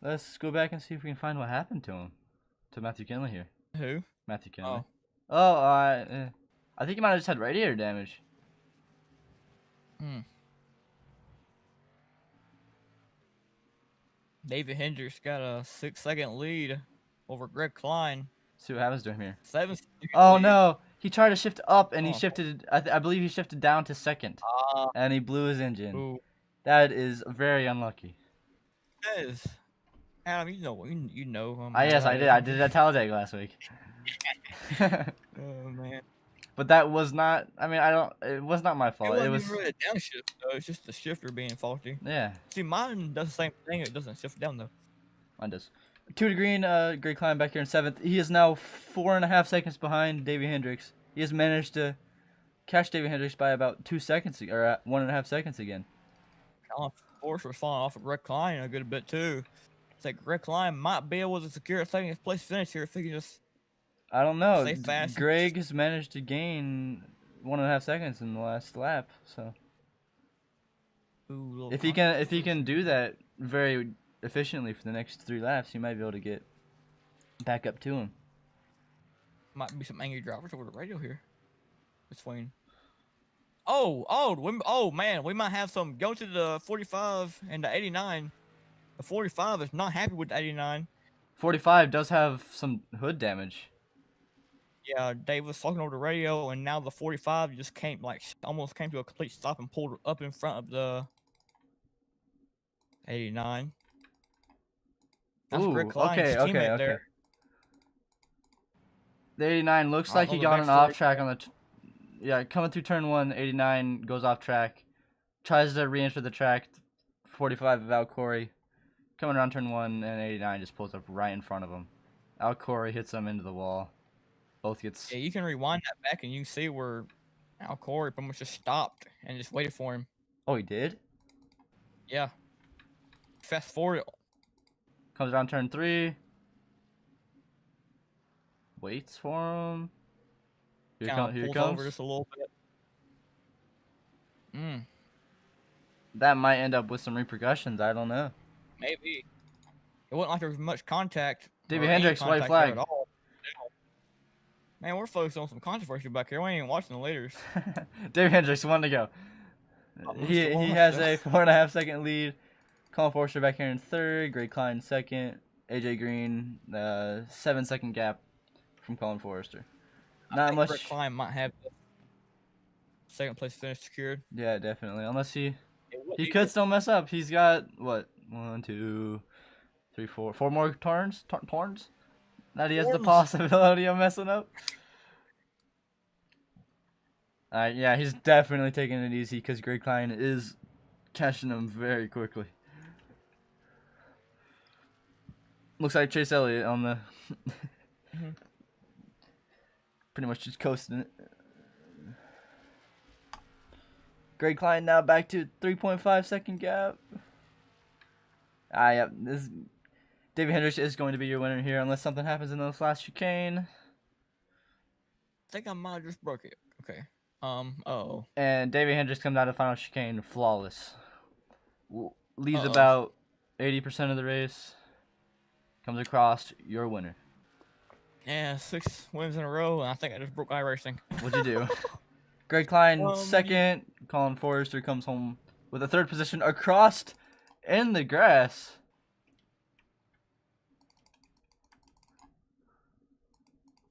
Let's go back and see if we can find what happened to him. To Matthew Kinley here. Who? Matthew Kinley. Oh. I think he might have just had radiator damage. David Hendricks got a 6-second lead over Greg Klein. See what happens to him here. 7 Oh no! He tried to shift up and he Oh. shifted. I believe he shifted down to 2nd, and he blew his engine. Ooh. That is very unlucky. That is. Adam, you know. Yes, I did. I did at Talladega last week. Oh man. But that was not. I mean, it was not my fault. It It wasn't was. even really a downshift though. It's just the shifter being faulty. Yeah, See, mine does the same thing. It doesn't shift down though. mine does. 2 to green. Greg Klein back here in 7th. He is now 4.5 seconds behind Davey Hendricks. He has managed to catch Davey Hendricks by about 2 seconds, or 1.5 seconds again. Colin Forster was falling off of Greg Klein a good bit too. It's like Greg Klein might be able to secure a second place finish here if he can just. I don't know. Stay fast. Greg has managed to gain 1.5 seconds in the last lap. So Ooh, if he can do that very efficiently for the next 3 laps, he might be able to get back up to him. Might be some angry drivers over the radio here. Between. Oh man, we might have some go to the 45 and the 89. The 45 is not happy with the 89. 45 does have some hood damage. Yeah, Dave was talking over the radio, and now the 45 just almost came to a complete stop and pulled up in front of the 89. That's Ooh, Greg Klein's okay. teammate there. The 89 looks like he got an off track on the. Coming through turn 1, 89 goes off track. Tries to re-enter the track. 45 of Al Corey. Coming around turn 1, and 89 just pulls up right in front of him. Al Corey hits him into the wall. both gets. Yeah, you can rewind that back and you can see where Al Corey pretty much just stopped and just waited for him. Oh, he did. Yeah. Fast forward. Comes around turn 3. Waits for him. Here Kind he of pulls comes. over just a little bit. That might end up with some repercussions. I don't know. Maybe. It wasn't like there was much contact. Davey or any Hendricks, white contact flag. there at all. Man, we're focused on some controversy back here. We ain't even watching the leaders. Davey Hendricks, 1 to go. He has a 4.5 second lead. Colin Forster back here in 3rd. Greg Klein 2nd. AJ Green, 7 second gap from Colin Forster. Not much. Greg Klein might have the 2nd place finish secured. Yeah, definitely. Unless he could still mess up. He's got what? 1, 2, 3, 4 more turns. That he has the possibility of messing up. Yeah, he's definitely taking it easy because Greg Klein is catching him very quickly. Looks like Chase Elliott on the pretty much just coasting it. Greg Klein now back to 3.5 second gap. Yeah, Davey Hendricks is going to be your winner here unless something happens in this last chicane. I think I might have just broke it. Okay. And Davey Hendricks comes out of the final chicane flawless. Leads about 80% of the race. Comes across your winner. Yeah, 6 wins in a row, and I think I just broke iRacing. What'd you do? Greg Klein 2nd. Colin Forrester comes home with a 3rd position across in the grass.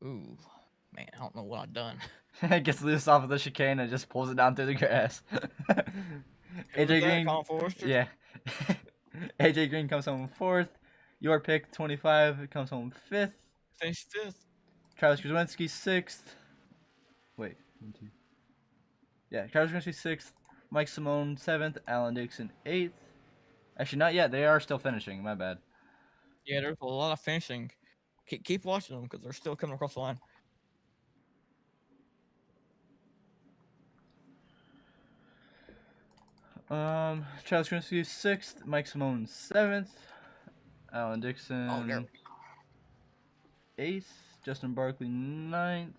Ooh, man, I don't know what I've done. Gets loose off of the chicane and just pulls it down through the grass. AJ Green. Colin Forster? Yeah. AJ Green comes home 4th. Your pick 25 comes home 5th. Finished 5th. Travis Krzyzewski 6th. Wait, 1, 2. Yeah, Travis Krzyzewski 6th. Mike Simone 7th. Alan Dixon 8th. Actually, not yet. They are still finishing. My bad. Yeah, there's a lot of finishing. Keep watching them because they're still coming across the line. Travis Krzyzewski 6th. Mike Simone 7th. Alan Dixon 8th. Justin Barkley 9th.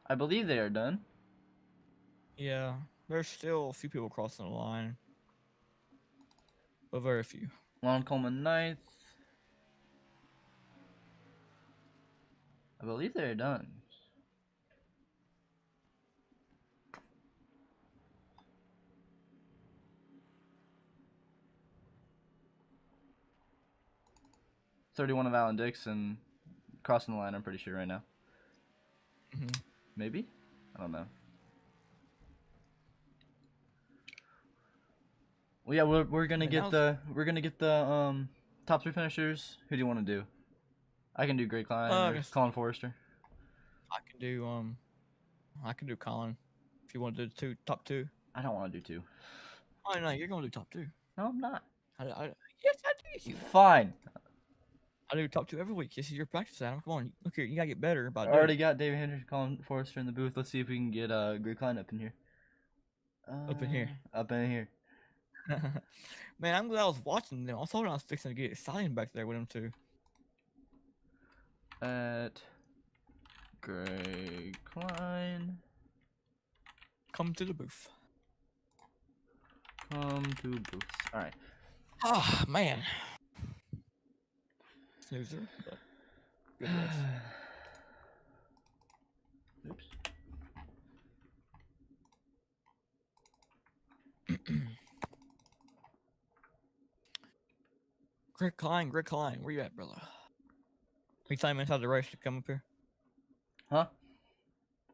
I believe they are done. Yeah, there's still a few people crossing the line, but very few. Lon Coleman 9th. I believe they're done. .31 of Alan Dixon crossing the line, I'm pretty sure right now. Maybe? I don't know. Well, yeah, we're gonna get the top 3 finishers. Who do you want to do? I can do Greg Klein or Colin Forrester. I can do Colin if you want to do top 2. I don't want to do 2. Oh no, you're gonna do top 2. No, I'm not. Yes, I do. Fine. I do top 2 every week. This is your practice, Adam. Come on, look here. You gotta get better. I already got David Hendricks, Colin Forrester in the booth. Let's see if we can get Greg Klein up in here. Up in here. Up in here. Man, I'm glad I was watching them. I thought I was fixing to get exciting back there with them too. At Greg Klein. Come to the booth. Come to booth. All right. Ah, man. Snoozer, but good race. Oops. Greg Klein, where you at, brother? Anytime inside the race to come up here? Huh?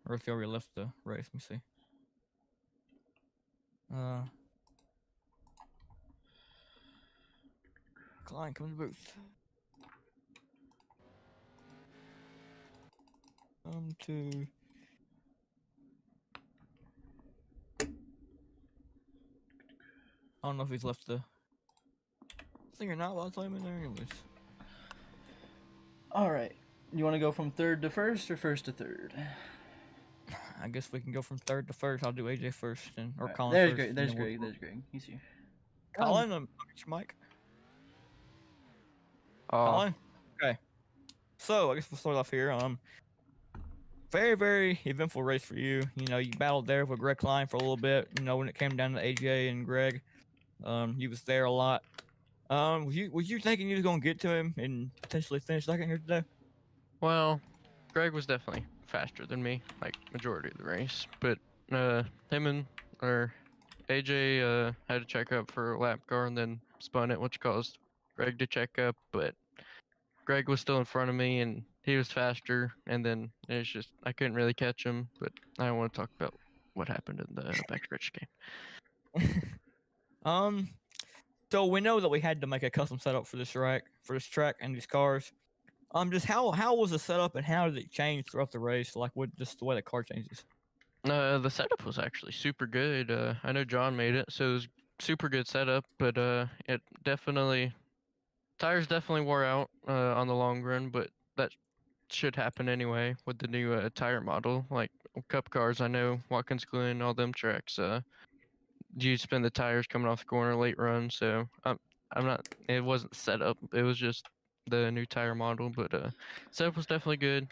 Or if you already left the race, let me see. Klein, come to the booth. Come to... I don't know if he's left the... I think you're not. I'll tell him in there anyways. All right. You want to go from third to first or first to third? I guess we can go from third to first. I'll do AJ first, and or Alright, Colin there's first. Greg. and There's then we'll- Greg. There's Greg. He's here. Colin, get your mic. Oh, Colin. Okay. So I guess we'll start off here. Very, very eventful race for you. You know, you battled there with Greg Klein for a little bit. You know, when it came down to AJ and Greg, you was there a lot. Was you thinking you was gonna get to him and potentially finish second here today? well, Greg was definitely faster than me, like majority of the race. But him and or AJ had to check up for a lap car and then spun it, which caused Greg to check up. But Greg was still in front of me and he was faster. And then it's just I couldn't really catch him. But I don't want to talk about what happened in the backstretch game. So we know that we had to make a custom setup for this track and these cars. Just how was the setup and how did it change throughout the race? Like with just the way the car changes. The setup was actually super good. I know John made it, so it was super good setup. But it definitely tires definitely wore out on the long run. But that should happen anyway with the new tire model. Like Cup cars, I know Watkins Glen, all them tracks. You spin the tires coming off the corner late run. So I'm not. It wasn't set up. It was just the new tire model. But setup was definitely good.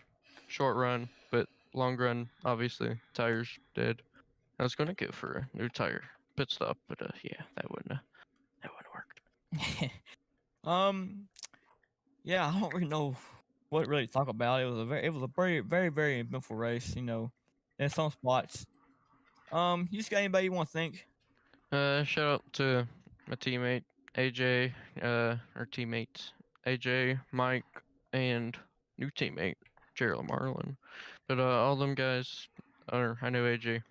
Short run, but long run, obviously tires dead. I was gonna go for a new tire pit stop, but yeah, that wouldn't worked. Yeah, I don't really know what really to talk about. It was a very, very, very eventful race. You know, in some spots. You just got anybody you want to thank? Shout out to my teammate AJ, or teammates AJ, Mike, and new teammate Gerald Marlin. But all them guys, or I know AJ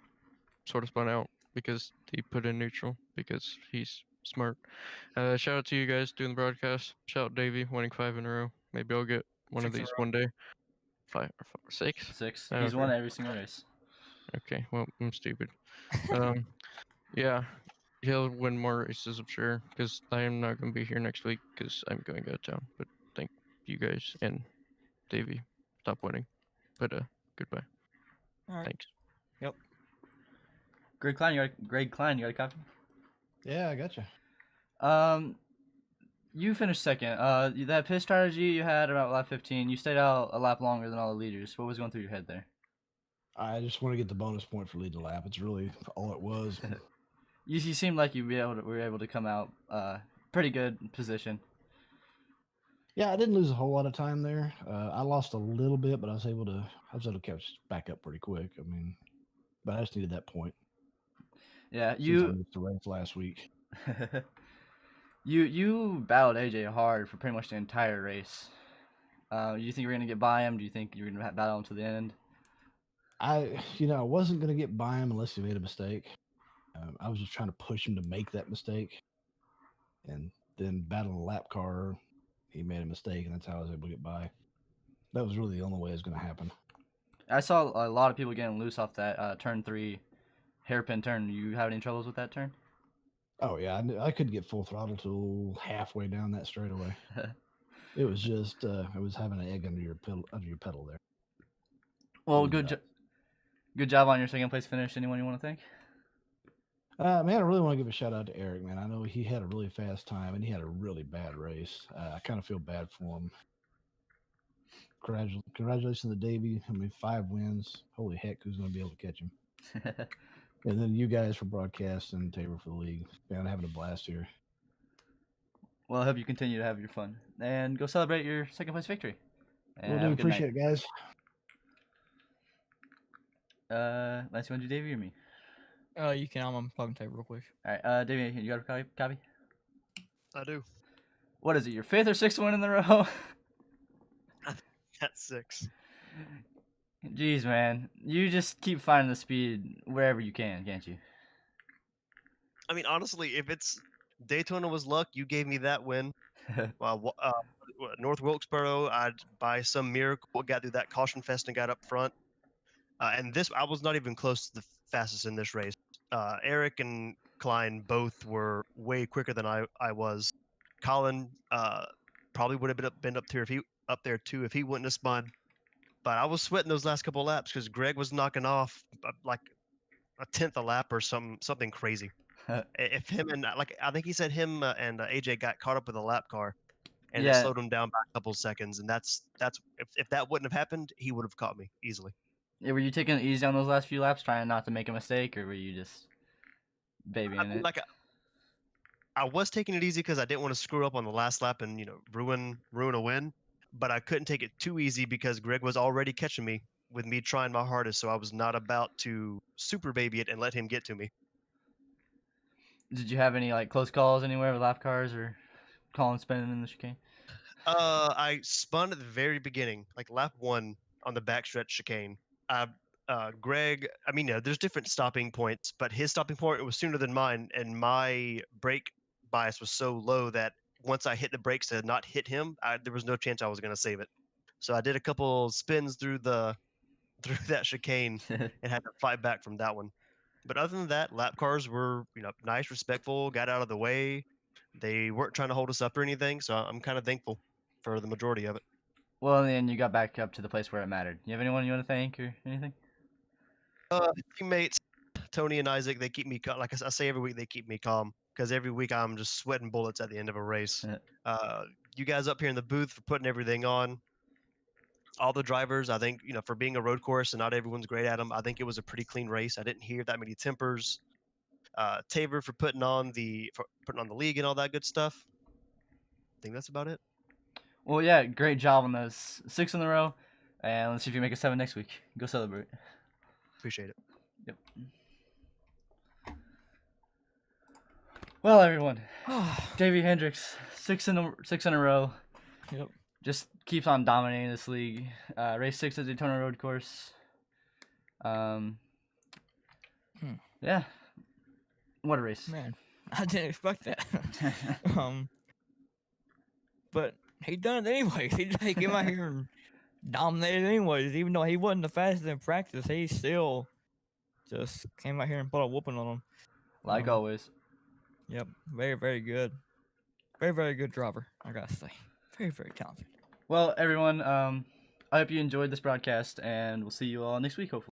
sort of spun out because he put in neutral because he's smart. Shout out to you guys doing the broadcast. Shout out Davey winning 5 in a row. Maybe I'll get one of 6 in a these row. one day. 5 or 6. 6. Oh, He's won okay. every single race. Okay, well I'm stupid. Yeah, he'll win more races, I'm sure, because I am not going to be here next week because I'm going out of town. But thank you guys and Davey. Stop winning. But goodbye. All right. Thanks. Yep. Greg Klein, you got a copy? Yeah, I gotcha. You finished second. That pit strategy you had about lap 15. You stayed out a lap longer than all the leaders. What was going through your head there? I just want to get the bonus point for leading the lap. It's really all it was. You seemed like you were able to come out pretty good position. Yeah, I didn't lose a whole lot of time there. I lost a little bit, but I was able to catch back up pretty quick. I mean, but I just needed that point. Yeah, Since I you missed the race last week. you battled AJ hard for pretty much the entire race. Do you think you're gonna get by him? Do you think you're gonna battle him to the end? I wasn't gonna get by him unless he made a mistake. I was just trying to push him to make that mistake, and then battle a lap car. He made a mistake, and that's how I was able to get by. That was really the only way it was going to happen. I saw a lot of people getting loose off that turn 3 hairpin turn. You have any troubles with that turn? Oh yeah, I couldn't get full throttle till halfway down that straightaway. It was just it was having an egg under your pedal there. Well, good job on your second place finish. Anyone you want to thank? Man, I really want to give a shout out to Eric, man. I know he had a really fast time and he had a really bad race. I kind of feel bad for him. Congratulations to Davey. I mean, 5 wins. Holy heck, who's going to be able to catch him? And then you guys for broadcast and Tabor for the league. Man, I'm having a blast here. Well, I hope you continue to have your fun and go celebrate your second place victory. And Well, have do a good appreciate it, guys. Lance, you want to do Davey or me? You can. I'm talking to you real quick. All right, Davey, you got a copy? I do. What is it? Your 5th or 6th win in a row? That's 6. Jeez, man, you just keep finding the speed wherever you can, can't you? I mean, honestly, if it's Daytona was luck, you gave me that win. North Wilkesboro, I'd by some miracle got through that caution fest and got up front. And this, I was not even close to the fastest in this race. Eric and Klein both were way quicker than I was. Colin probably would have been up there too if he wouldn't have spun. But I was sweating those last couple laps because Greg was knocking off like a tenth a lap or something crazy. If him and like I think he said him and AJ got caught up with a lap car, and it Yeah. slowed him down by a couple seconds. And that's if that wouldn't have happened, he would have caught me easily. Yeah, were you taking it easy on those last few laps, trying not to make a mistake, or were you just I babying mean, it? like I was taking it easy because I didn't want to screw up on the last lap and ruin a win. But I couldn't take it too easy because Greg was already catching me with me trying my hardest. So I was not about to super baby it and let him get to me. Did you have any like close calls anywhere with lap cars or calling spinning in the chicane? I spun at the very beginning, like lap 1 on the backstretch chicane. Greg, I mean, there's different stopping points, but his stopping point was sooner than mine, and my brake bias was so low that once I hit the brakes to not hit him, there was no chance I was going to save it. So I did a couple spins through that chicane and had to fight back from that one. But other than that, lap cars were nice, respectful, got out of the way. They weren't trying to hold us up or anything, so I'm kind of thankful for the majority of it. Well, in the end, you got back up to the place where it mattered. You have anyone you want to thank or anything? Teammates Tony and Isaac, they keep me like I say every week, they keep me calm because every week I'm just sweating bullets at the end of a race. You guys up here in the booth for putting everything on. All the drivers, I think, for being a road course and not everyone's great at them, I think it was a pretty clean race. I didn't hear that many tempers. Tabor for putting on the league and all that good stuff. I think that's about it. Well, yeah, great job on those 6 in a row, and let's see if you make a 7 next week. Go celebrate. Appreciate it. Yep. Well, everyone, Davey Hendricks, 6 in a row. Yep. Just keeps on dominating this league. Race 6 at Daytona Road Course. Yeah. What a race. Man, I didn't expect that. But he done it anyways. He came out here and dominated anyways. Even though he wasn't the fastest in practice, he still just came out here and put a whooping on him. Like always. Yep. Very, very good. Very, very good driver, I gotta say. Very, very talented. Well, everyone, I hope you enjoyed this broadcast, and we'll see you all next week, hopefully.